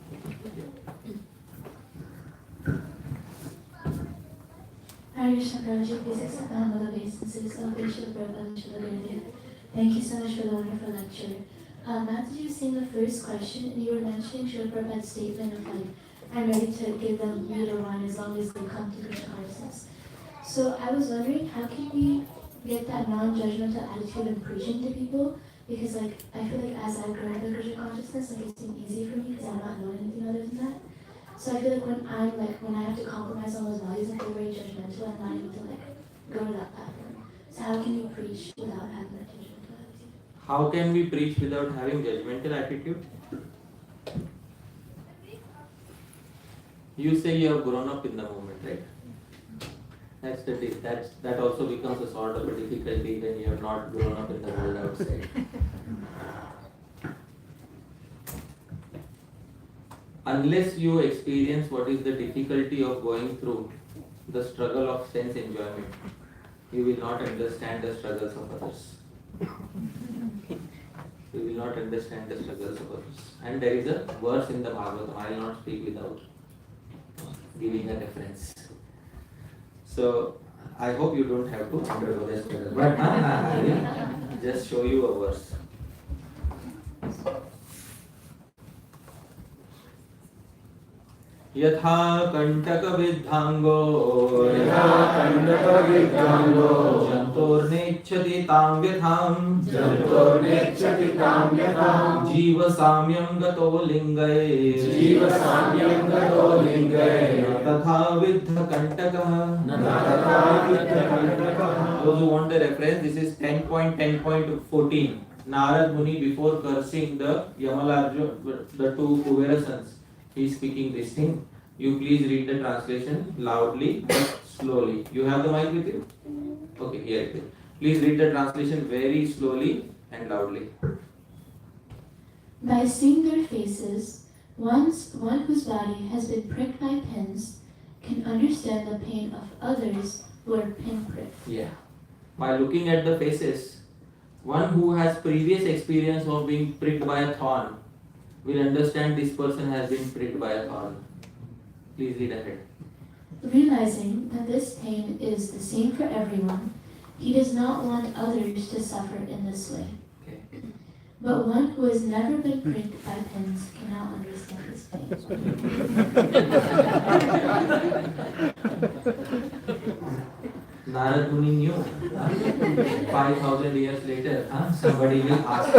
I: Hare Krishna Prabhuji, please accept the humble obeisances of Srila Prabhupada and Srila Vairagya. Thank you so much for the wonderful lecture. After you've seen the first question, you were mentioning Srila Prabhupada's statement of like, I'm ready to give them meat or wine as long as they come to Krishna consciousness. So I was wondering, how can we get that non-judgmental attitude of preaching to people? Because like, I feel like as I grow into Krishna consciousness, like it's been easy for me because I'm not knowing anything other than that. So I feel like when I have to compromise on those values and feel very judgmental, I'm not able to like go to that platform. So how can you preach without having that judgmental attitude?
A: How can we preach without having judgmental attitude? You say you have grown up in the moment, right? That also becomes a sort of a difficulty when you have not grown up in the world outside. Unless you experience what is the difficulty of going through the struggle of sense enjoyment, you will not understand the struggles of others. You will not understand the struggles of others. And there is a verse in the Bhagavatam, I will not speak without giving a reference. So I hope you don't have to undergo the struggle. But I will just show you a verse. यथा कंटक विद्धांगो जंतोर्नेच्छति तां व्यथां जीव साम्यं गतो लिंगये तथा विद्ध कंटकः. Those who want the reference, this is 10.10.14. Narad Muni, before cursing the Yamalarja, the two Kuvera sons, he is speaking this thing. You please read the translation loudly but slowly. You have the mic with you? Okay, here it is. Please read the translation very slowly and loudly.
I: By seeing their faces, one whose body has been pricked by pins can understand the pain of others who are pin-pricked.
A: Yeah. By looking at the faces, one who has previous experience of being pricked by a thorn will understand this person has been pricked by a thorn. Please read ahead.
I: Realizing that this pain is the same for everyone, he does not want others to suffer in this way.
A: Okay.
I: But one who has never been pricked by pins cannot understand this pain.
A: Narad Muni knew. 5,000 years later, somebody will ask.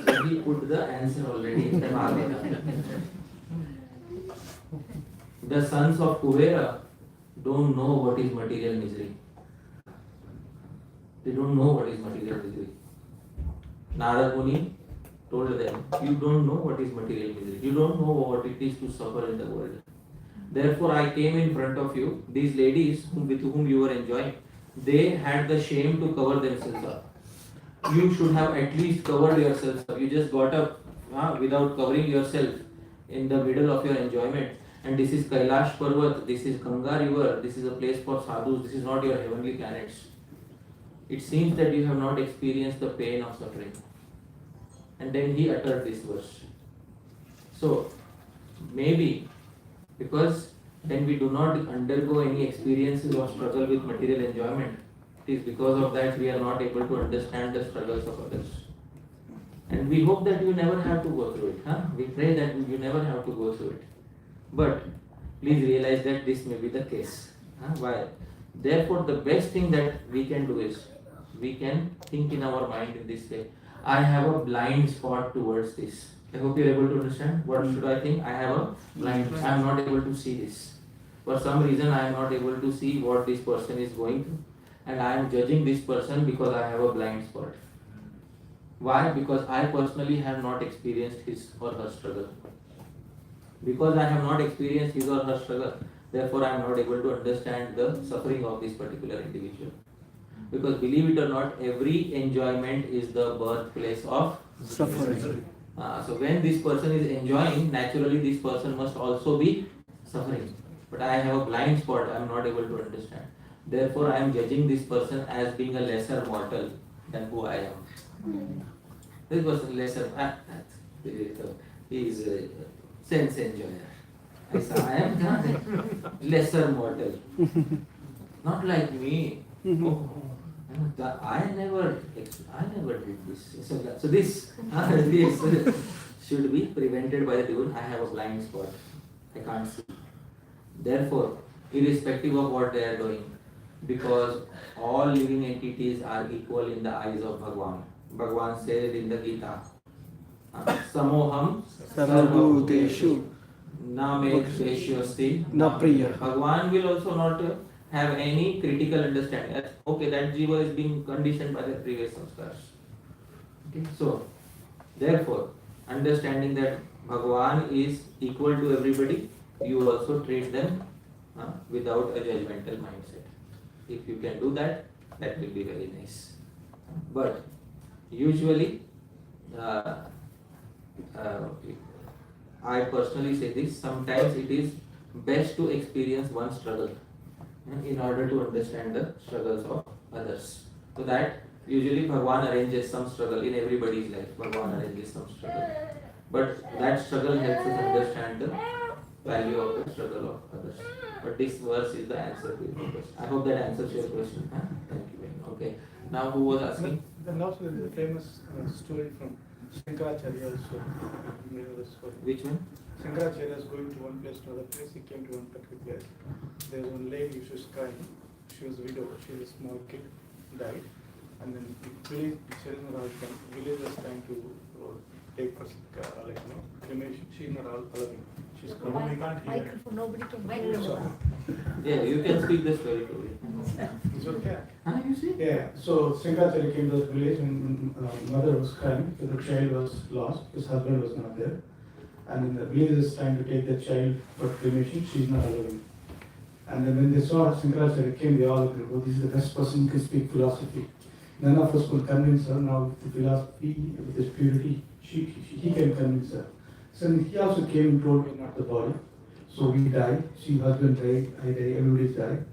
A: So he put the answer already in the Bhagavatam. The sons of Kuvera don't know what is material misery. They don't know what is material misery. Narad Muni told them, you don't know what is material misery. You don't know what it is to suffer in the world. Therefore, I came in front of you. These ladies with whom you were enjoying, they had the shame to cover themselves up. You should have at least covered yourselves up. You just got up without covering yourself in the middle of your enjoyment. And this is Kailash Parvat, this is Ganga river, this is a place for sadhus, this is not your heavenly planets. It seems that you have not experienced the pain of suffering. And then he uttered this verse. So, maybe, because then we do not undergo any experiences or struggle with material enjoyment, it is because of that we are not able to understand the struggles of others. And we hope that you never have to go through it. We pray that you never have to go through it. But please realize that this may be the case. Why? Therefore, the best thing that we can do is we can think in our mind in this way. I have a blind spot towards this. I hope you are able to understand. What should I think? I have a blind. I am not able to see this. For some reason, I am not able to see what this person is going through, and I am judging this person because I have a blind spot. Why? Because I personally have not experienced his or her struggle. Because I have not experienced his or her struggle, therefore I am not able to understand the suffering of this particular individual. Because believe it or not, every enjoyment is the birthplace of
C: Suffering.
A: So when this person is enjoying, naturally this person must also be suffering. But I have a blind spot, I am not able to understand. Therefore I am judging this person as being a lesser mortal than who I am. This person lesser, he is a sense enjoyer. I am lesser mortal. Not like me. Oh, I never did this. So this should be prevented by the devil. I have a blind spot. I can't see. Therefore, irrespective of what they are doing, because all living entities are equal in the eyes of Bhagwan. Bhagwan said in the Gita, Samoham
C: Sarvabhuteshu
A: na me dveshyasti
C: na priya.
A: Bhagwan will also not have any critical understanding. Okay, that jiva is being conditioned by the previous samskars. Okay, so therefore, understanding that Bhagwan is equal to everybody, you also treat them without a judgmental mindset. If you can do that, that will be very nice. But usually, I personally say this, sometimes it is best to experience one struggle in order to understand the struggles of others. So that usually Bhagwan arranges some struggle in everybody's life. Bhagwan arranges some struggle. But that struggle helps us understand the value of the struggle of others. But this verse is the answer to your question. I hope that answers your question. Thank you very much. Okay. Now who was asking?
D: Then also there is a famous story from Shankaracharya also. You know the story.
A: Which one?
D: Shankaracharya is going to one place to another place. He came to one particular place. There was one lady, she was crying. She was a widow. She was a small kid, died. And then the village, children are all come. Village was trying to take for cremation. She's not allowing. She's crying. We can't hear.
E: Microphone, nobody can hear you.
A: Yeah, you can speak the story to me.
D: It's okay.
A: You see?
D: Yeah, so Shankaracharya came to the village and mother was crying because the child was lost, his husband was not there. And then the village is trying to take the child for cremation, she's not allowing. And then when they saw Shankaracharya came, they all agreed, oh, this is the best person who can speak philosophy. None of us could convince her. Now with the philosophy, with his purity, he can convince her. So he also came and told me not the body. So we died, she husband died, I died, everybody died.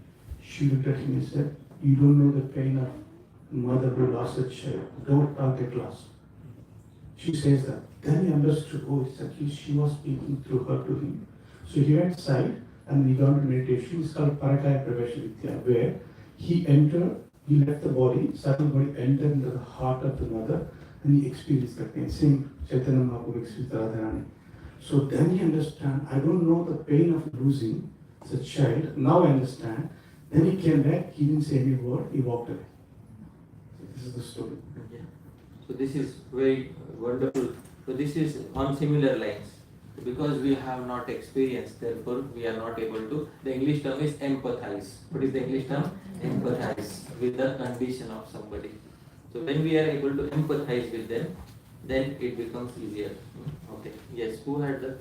D: She looked at him and said, you don't know the pain of a mother who lost a child. Don't get lost. She says that. Then he understood, oh, it's actually she was speaking through her to him. So he went aside and we got into meditation. It's called Parakaya Pravesha, where he left the body, subtle body entered into the heart of the mother and he experienced the pain. Same Chaitanya Mahaprabhu experienced Radharani. So then he understand, I don't know the pain of losing the child. Now I understand. Then he came back, he didn't say any word, he walked away. So this is the story.
A: Yeah. So this is very wonderful. So this is on similar lines. Because we have not experienced, therefore we are not able to. The English term is empathize. What is the English term? Empathize with the condition of somebody. So when we are able to empathize with them, then it becomes easier. Okay. Yes. Who had the?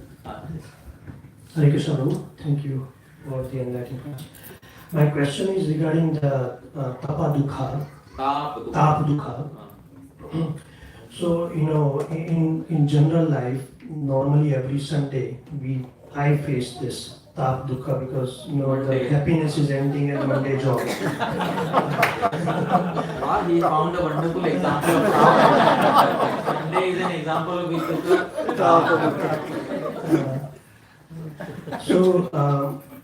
J: Hare Krishna, Prabhu. Thank you for the enlightening class. My question is regarding the Tapa Dukha. Tap Dukha. So, in general life, normally every Sunday, I face this Tap Dukha because, the happiness is ending at Monday job.
A: Wow, he found a wonderful example of Tap. Sunday is an example of
J: So,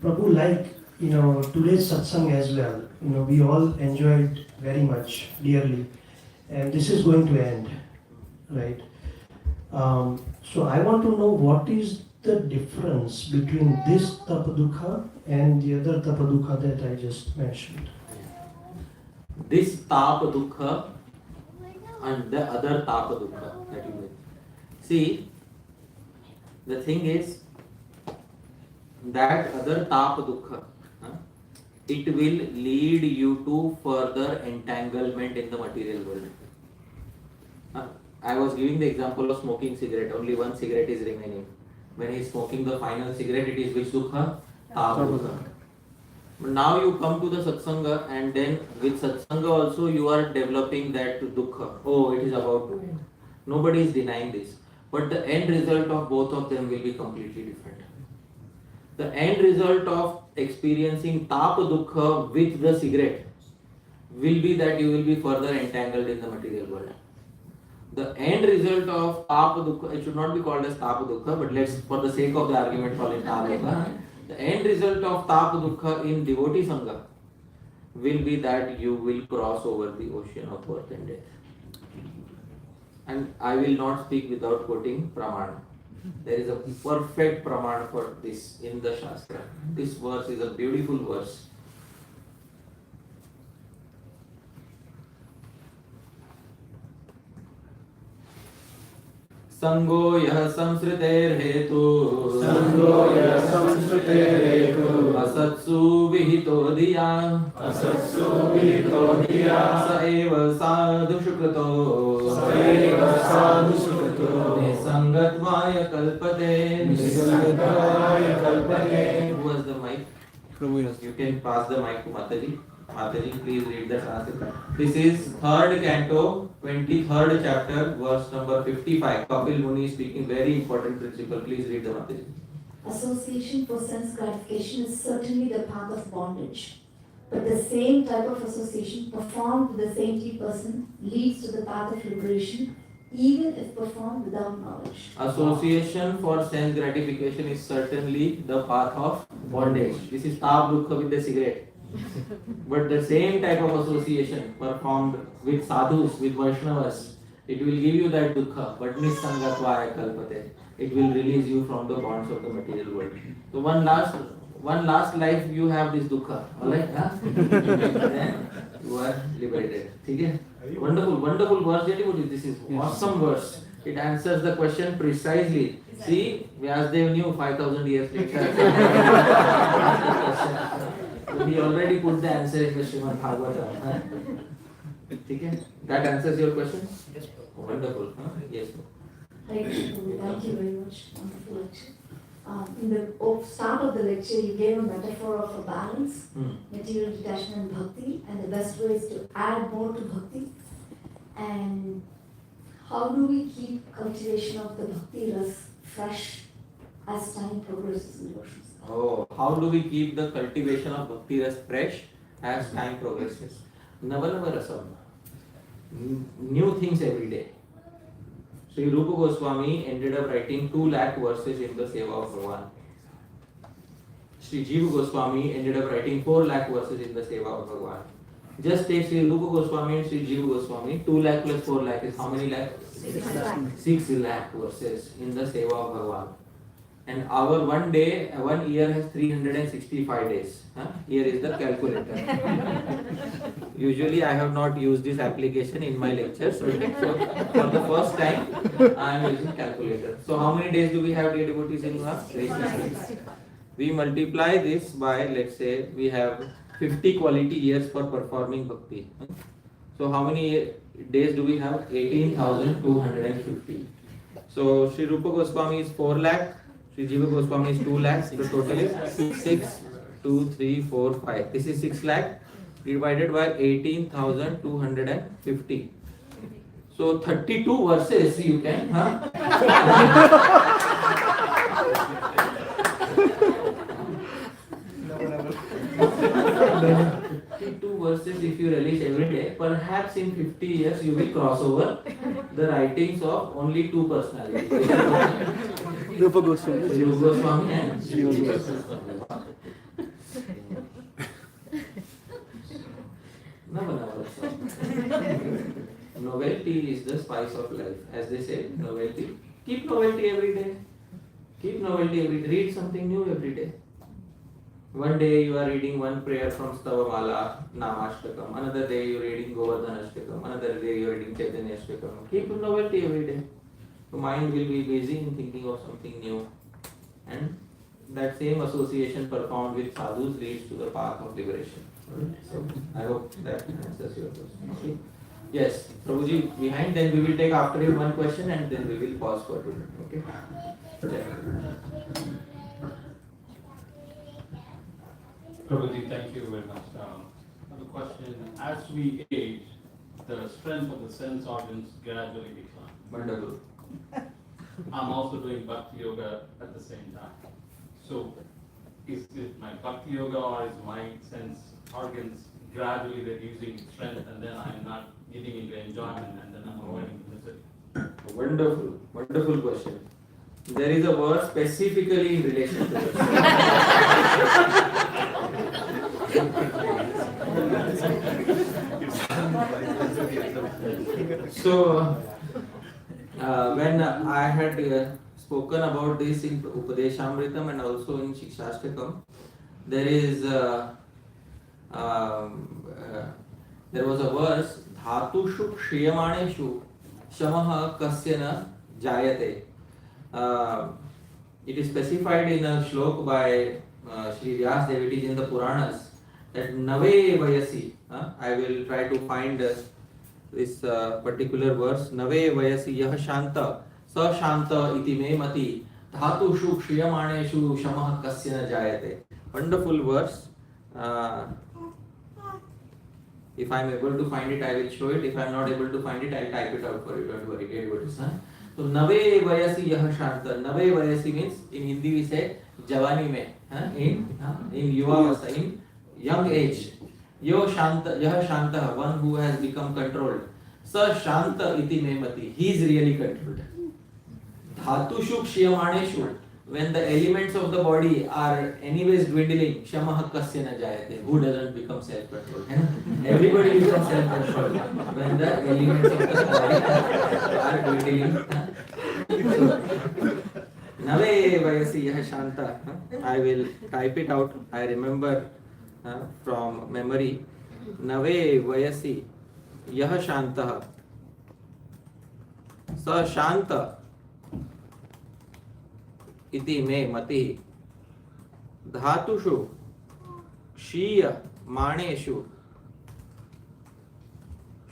J: Prabhu, today's satsang as well, we all enjoyed very much, dearly. And this is going to end, right? So I want to know what is the difference between this tapadukha and the other tapadukha that I just mentioned.
A: This tapa dukkha and the other tapa dukkha that you will see. The thing is that other tapa dukkha, it will lead you to further entanglement in the material world. I was giving the example of smoking cigarette. Only one cigarette is remaining. When he is smoking the final cigarette, it is which dukkha? Tapa dukkha. Now you come to the satsanga, and then with satsanga also you are developing that dukkha. Oh, it is about to end. Nobody is denying this. But the end result of both of them will be completely different. The end result of experiencing tapa dukkha with the cigarette will be that you will be further entangled in the material world. The end result of tapa dukkha, it should not be called as tapa dukkha, but let's, for the sake of the argument, call it tapa dukkha. The end result of tapa dukkha in devotee sangha will be that you will cross over the ocean of birth and death. And I will not speak without quoting Pramana. There is a perfect Pramana for this in the Shastra. This verse is a beautiful verse. संगो यह संस्कृतेर्हेतु असत्सु विहितो धिया स एव साधु सुकृतो निसंगत्वाय कल्पते. Who has the mic?
B: Prabhu,
A: You can pass the mic to Mataji. Mataji, please read the translation. This is 3rd canto, 23rd chapter, verse number 55. Kapil Muni is speaking very important principle. Please read the Mataji.
E: Association for sense gratification is certainly the path of bondage. But the same type of association performed with the saintly person leads to the path of liberation, even if performed without knowledge.
A: Association for sense gratification is certainly the path of bondage. This is tapa dukkha with the cigarette. But the same type of association performed with sadhus, with Vaishnavas, it will give you that dukkha, but nisangatvaya kalpate. It will release you from the bonds of the material world. So one last life you have this dukkha. Alright? Then you are liberated. Okay? Wonderful verse. This is awesome verse. It answers the question precisely. See, Vyasdev knew 5,000 years later. He already put the answer in the Srimad Bhagavatam. Okay? That answers your question?
E: Yes.
A: Wonderful. Yes.
E: Hare Krishna, thank you very much. Wonderful lecture. In the start of the lecture, you gave a metaphor of a balance, material detachment and bhakti, and the best way is to add more to bhakti. And how do we keep cultivation of the bhakti ras fresh as time progresses in devotions?
A: Oh, how do we keep the cultivation of bhakti ras fresh as time progresses? Navanava rasam. New things every day. Sri Rupa Goswami ended up writing 2 lakh verses in the Seva of Bhagavan. Sri Jiva Goswami ended up writing 4 lakh verses in the Seva of Bhagavan. Just take Sri Rupa Goswami and Sri Jiva Goswami, 2 lakh plus 4 lakh is how many lakh? 6 lakh verses in the Seva of Bhagavan. And our one year has 365 days. Here is the calculator. Usually I have not used this application in my lectures. So for the first time I am using calculator. So how many days do we have, dear devotees, in our 365? We multiply this by, let's say, we have 50 quality years for performing bhakti. So how many days do we have? 18,250. So Sri Rupa Goswami is 4 lakh. Sri Jiva Goswami is 2 lakhs. The total is 6, 2, 3, 4, 5. This is 6 lakh divided by 18,250. So 32 verses you can. 52 verses if you release every day, perhaps in 50 years you will cross over the writings of only 2 personalities.
C: Rupa Goswami.
A: Rupa Goswami and Jiva Goswami. Novelty is the spice of life. As they say, novelty Keep novelty every day. Keep novelty every day. Read something new every day. One day you are reading one prayer from Stavamala, Namashtakam. Another day you are reading Govardhanashtakam. Another day you are reading Chaitanyashtakam. Keep novelty every day. The mind will be busy in thinking of something new. And that same association performed with sadhus leads to the path of liberation. So I hope that answers your question. Okay. Yes, Prabhuji behind, then we will take after him one question and then we will pause for 2 minutes. Okay.
K: Prabhuji, thank you very much. The question: as we age, the strength of the sense organs gradually decline.
A: Wonderful.
K: I'm also doing Bhakti yoga at the same time. So, is it my Bhakti yoga or is my sense organs gradually reducing strength and then I'm not getting into enjoyment and then I'm avoiding misery?
A: Wonderful, wonderful question. There is a verse specifically in relation to this. So, when I had spoken about this in Upadeshamritam and also in Shikshashtakam, there was a verse, Dhatushu Shriyamaneshu Shamaha Kasyana Jayate. It is specified in a shlok by Sri Vyas Dev, it is in the Puranas, that Nave Vayasi. I will try to find this particular verse. Nave Vayasi Yah Shanta Sa Shanta Iti Me Mati Dhatushu Shriyamaneshu Shamaha Kasyana Jayate. Wonderful verse. If I am able to find it, I will show it. If I am not able to find it, I will type it out for you. Don't worry, get what it is. So, Nave Vayasi Yah Shanta. Nave Vayasi means, in Hindi we say, Javani mein. In Yuvavastha, in young age. Yah Shanta, one who has become controlled. Sa Shanta Iti Me Mati. He is really controlled. Dhatushu Kshyamaneshu. When the elements of the body are anyways dwindling, Shamaha Kasyana Jayate. Who doesn't become self-controlled? Everybody becomes self-controlled when the elements of the body are dwindling. Nave Vayasi Yah Shanta. I will type it out. I remember from memory. Nave Vayasi Yah Shanta. Sa Shanta Iti me mati dhatushu kshiya maneshu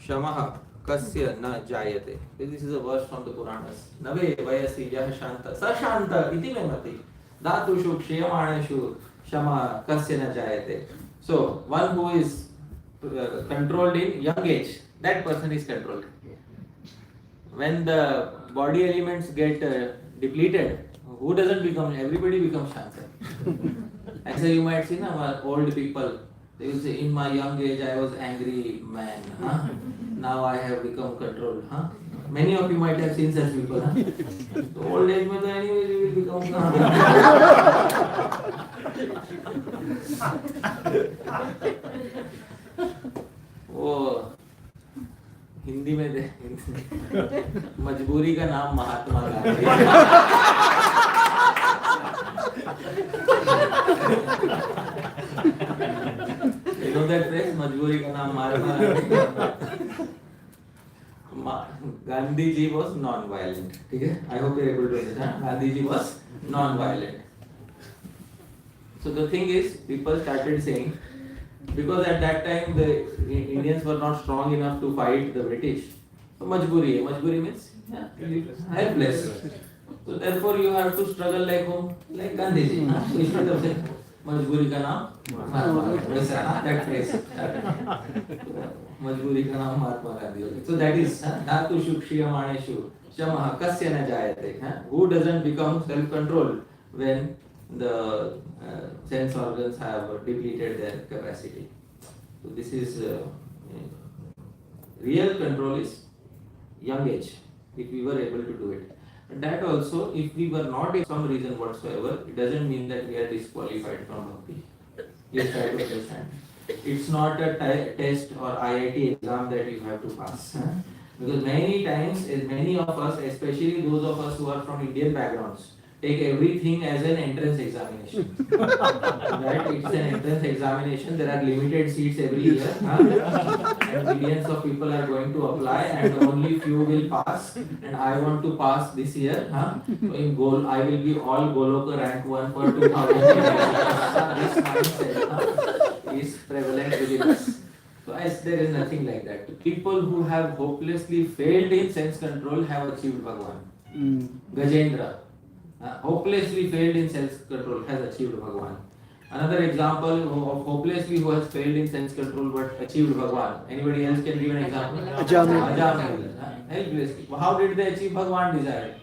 A: shamaha kasya na jayate. This is a verse from the Puranas. Nave vayasi yah shanta sa shanta iti me mati dhatushu kshiya maneshu shamaha kasya na jayate. So one who is controlled in young age, that person is controlled. When the body elements get depleted, who doesn't become? Everybody becomes Shanta. As you might see, old people, they will say, in my young age I was angry man. Now I have become controlled. Many of you might have seen such people. So old age, anyway, you will become. वो हिंदी में दे मजबूरी का नाम Mahatma Gandhi. You know that phrase, मजबूरी का नाम Mahatma Gandhi. Gandhi ji was non-violent. ठीक है? I hope you are able to understand. Gandhi ji was non-violent. So the thing is, people started saying, because at that time the Indians were not strong enough to fight the British. So majburi hai. Majburi means helpless. So therefore you have to struggle like whom? Like Gandhi ji. So instead of saying majburi ka naam Mahatma Gandhi. That phrase. Majburi ka naam Mahatma Gandhi. So that is dhatu shukshya maneshu shamaha kasya na jayate. Who doesn't become self-controlled when the sense organs have depleted their capacity. So this is real control is young age, if we were able to do it. And that also, if we were not in some reason whatsoever, it doesn't mean that we are disqualified from bhakti. Please try to understand. It's not a test or IIT exam that you have to pass. Because many times, many of us, especially those of us who are from Indian backgrounds, take everything as an entrance examination. Right? It's an entrance examination. There are limited seats every year. And millions of people are going to apply, and only few will pass. And I want to pass this year. So in goal, I will be all Goloka rank 1 for 2000. This mindset is prevalent within us. So as there is nothing like that. People who have hopelessly failed in sense control have achieved Bhagwan. Gajendra, hopelessly failed in sense control, has achieved Bhagwan. Another example of hopelessly who has failed in sense control but achieved Bhagwan. Anybody else can give an example? Helplessly. How did they achieve Bhagwan desired?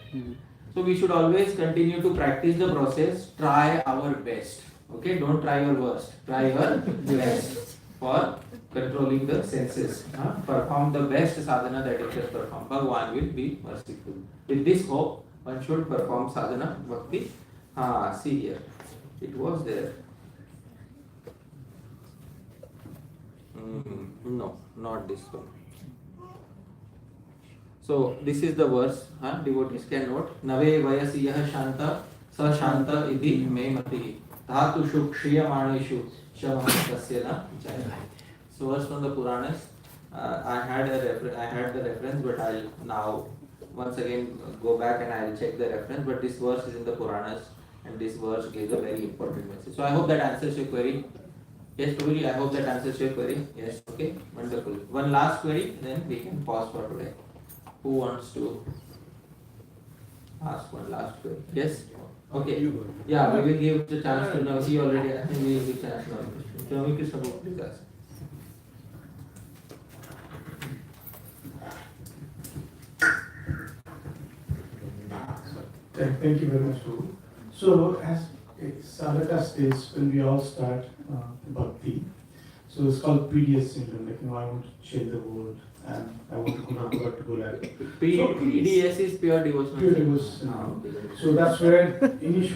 A: So we should always continue to practice the process, try our best. Okay, don't try your worst, try your best for controlling the senses. Perform the best sadhana that you can perform. Bhagwan will be merciful. With this hope, one should perform sadhana, bhakti. See here, it was there. No, not this one. So this is the verse. Devotees can note. Nave vayasi yah shanta sa shanta iti me mati dhatushu kshiyamaneshu shamahastasya na jaya. So verse from the Puranas. I had the reference, but I'll now once again go back and I'll check the reference. But this verse is in the Puranas, and this verse gives a very important message. So I hope that answers your query. Yes, Prabhuji, I hope that answers your query. Yes, okay, wonderful. One last query, then we can pause for today. Who wants to ask one last query? Yes? Okay. Yeah, we will give the chance to Navasi already. I think we will give chance to Hare Krishna, please ask.
D: Thank you very much, Prabhu. So, as Sadhaka states, when we all start Bhakti, so it's called PDS syndrome, like, I want to change the world and I want to go like
A: PDS is pure devotional.
D: Pure devotion. So that's where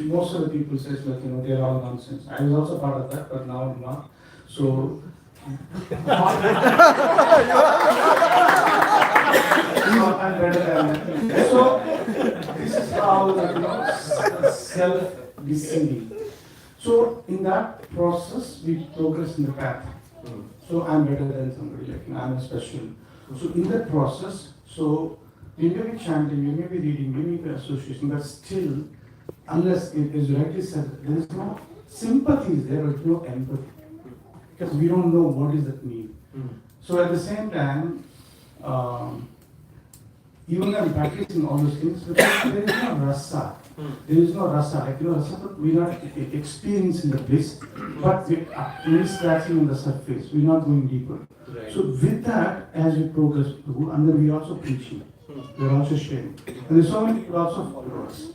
D: most of the people says, like, they're all nonsense. I was also part of that, but now I'm not. So, I'm better than that. So, this is how self-deceiving. So in that process, we progress in the path. So I'm better than somebody, like, I'm special. So in that process, so we may be chanting, we may be reading, we may be association, but still, unless it is rightly said, there is no sympathy is there, but no empathy. Because we don't know what is that mean. So at the same time, even I'm practicing all those things, but there is no rasa. There is no rasa. Like, rasa, but we're not experiencing the bliss, but we're scratching on the surface. We're not going deeper.
A: Right.
D: So with that, as we progress, and then we're also preaching. We're also sharing. And there's so many people also follow us.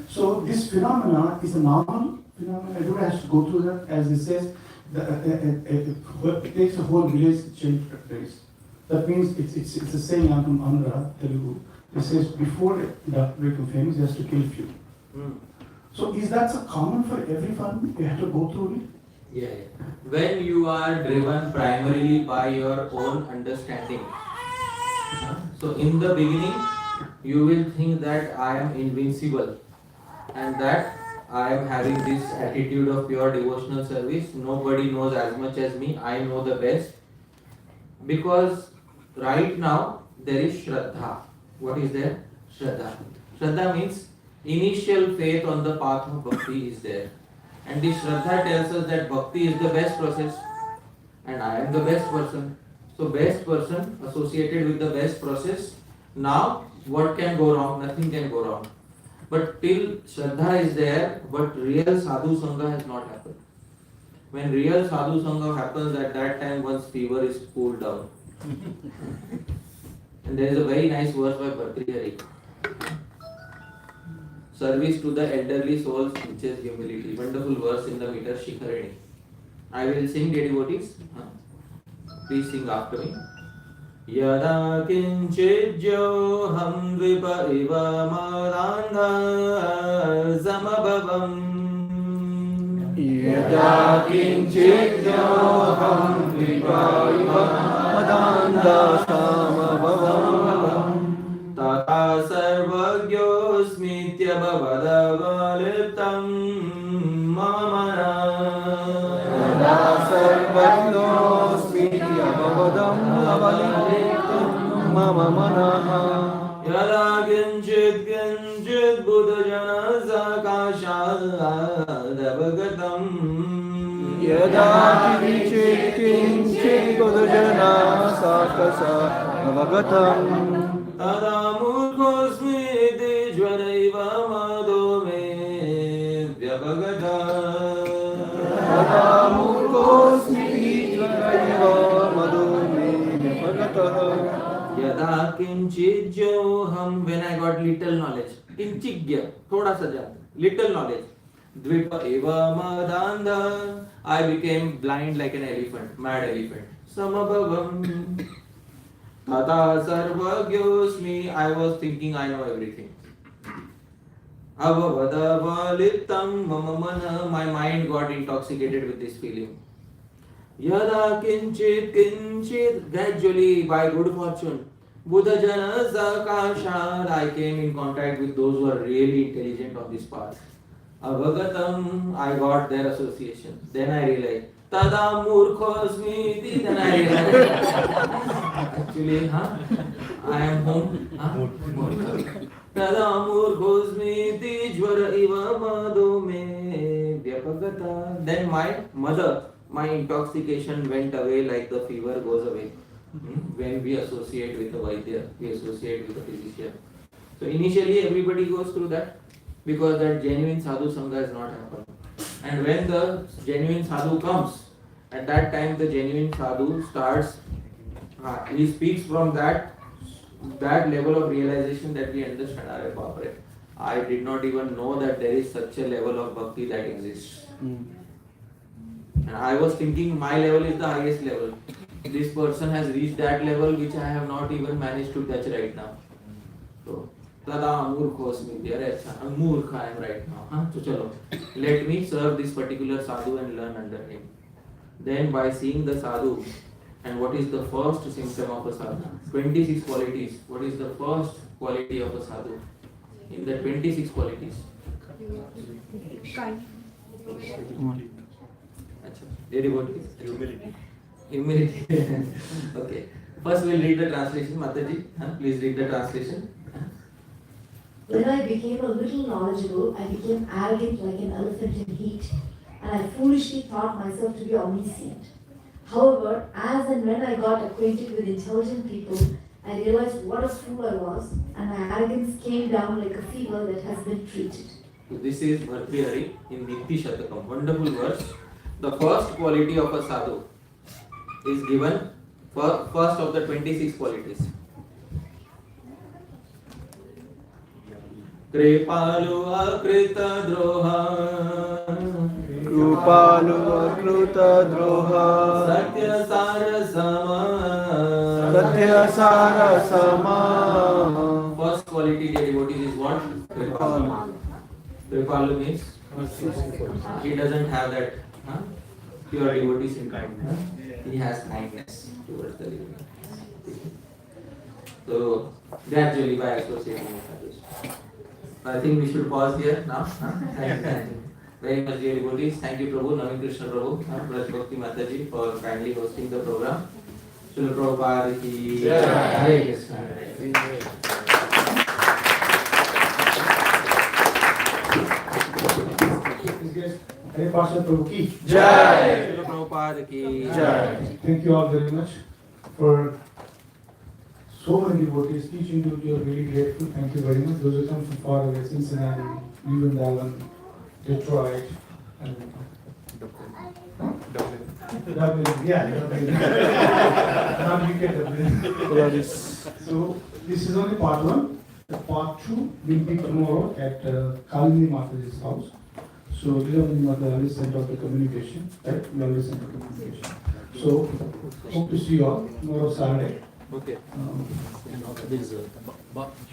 D: So this phenomena is a normal phenomenon. Everybody has to go through that. As it says, it takes a whole village to change the place. That means it's a saying, I'm from Andhra, Telugu. It says, before the become famous, he has to kill few. So is that so common for everyone? You have to go through it?
A: Yeah. When you are driven primarily by your own understanding. So in the beginning, you will think that I am invincible and that I am having this attitude of pure devotional service. Nobody knows as much as me. I know the best. Because right now, there is Shraddha. What is there? Shraddha. Shraddha means initial faith on the path of Bhakti is there. And this Shraddha tells us that Bhakti is the best process and I am the best person. So best person associated with the best process. Now what can go wrong? Nothing can go wrong. But till Shraddha is there, but real Sadhu Sangha has not happened. When real Sadhu Sangha happens, at that time one's fever is cooled down. And there is a very nice verse by Bhartrihari. Service to the elderly souls teaches humility. Wonderful verse in the meter Shikharini. I will sing, dear devotees. Please sing after me. Yada kinchidjo ham dvipa iva madanda zamabhavam. Yada kinchidjo ham dvipa iva samabhavam tata sarvagyosmityabhavadavaliptam mamana tata sarvagyosmityabhavadam avaliptam mama manaha yada kinchit kinchit buddhajana sakashadavagatam yada kinchit kinchit buddhajana sakashadavagatam tada murkhosmi iti jvaraiva madome vyavagatam tada murkhosmi iti jvaraiva madome vyavagatam yada kinchit joham when I got little knowledge kinchigya thoda sa jana little knowledge dvipa eva madanda I became blind like an elephant mad elephant samabhavam tata sarvagyosmi I was thinking I know everything avavadavaliptam mama mana my mind got intoxicated with this feeling yada kinchit kinchit gradually by good fortune Buddha Jana Sakashad I came in contact with those who are really intelligent on this path. Avagatam I got their association. Then I realized Tada Murkhosmi then I realized actually I am home. Tada Murkhosmi Jvara Iva Madome Vyapagata. Then my mother, my intoxication went away like the fever goes away. When we associate with the Vairagya, we associate with the physician. So initially everybody goes through that because that genuine sadhu sangha has not happened. And when the genuine sadhu comes, at that time the genuine sadhu starts, he speaks from that level of realization that we understand. Are Bapre, I did not even know that there is such a level of bhakti that exists. And I was thinking my level is the highest level. This person has reached that level which I have not even managed to touch right now. So, Tada Murkhosmi, Murkha I am right now. So, chalo, let me serve this particular sadhu and learn under him. Then by seeing the sadhu, and what is the first symptom of a sadhu? 26 qualities. What is the first quality of a sadhu? In the 26 qualities.
E: Kind.
A: Humility. Humility. Okay. First we'll read the translation. Mataji, please read the translation.
E: When I became a little knowledgeable, I became arrogant like an elephant in heat, and I foolishly thought myself to be omniscient. However, as and when I got acquainted with intelligent people, I realized what a fool I was, and my arrogance came down like a fever that has been treated.
A: So this is Bharti Hari in Niti Shatakam. Wonderful verse. The first quality of a sadhu is given first of the 26 qualities. Kripalu akrita droha
C: Krupalu akruta droha
A: Satya
C: Sara sama
A: First quality of devotee is what? Kripalu. Kripalu means he doesn't have that pure devotee syndrome. He has kindness towards the living. So gradually by associating with others. I think we should pause here now. Thank you very much, dear devotees. Thank you, Prabhu, Hare Krishna Prabhu, Bhakti Mataji for kindly hosting the program. Srila Prabhupada ki Hare Krishna.
D: Hare Pārṣada Prabhu ki
A: Jai. Srila Prabhupada ki Jai.
D: Thank you all very much for so many devotees. Each individual really grateful. Thank you very much. Those who come from far away, Cincinnati, New England, Detroit, and Dublin. Yeah, Dublin. Now you get Dublin. So this is only part 1. The part 2 will be tomorrow at Kalini Mataji's house. So Leela Mata always sent out the communication, right? We always send out the communication. So hope to see you all tomorrow Saturday.
A: Okay.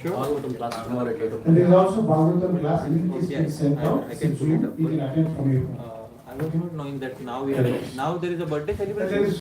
D: Sure. And there is also Bhagavatam class. Link is being sent out.
A: I can pull it up.
D: You can attend from your home.
A: I was not knowing that now there is a birthday celebration.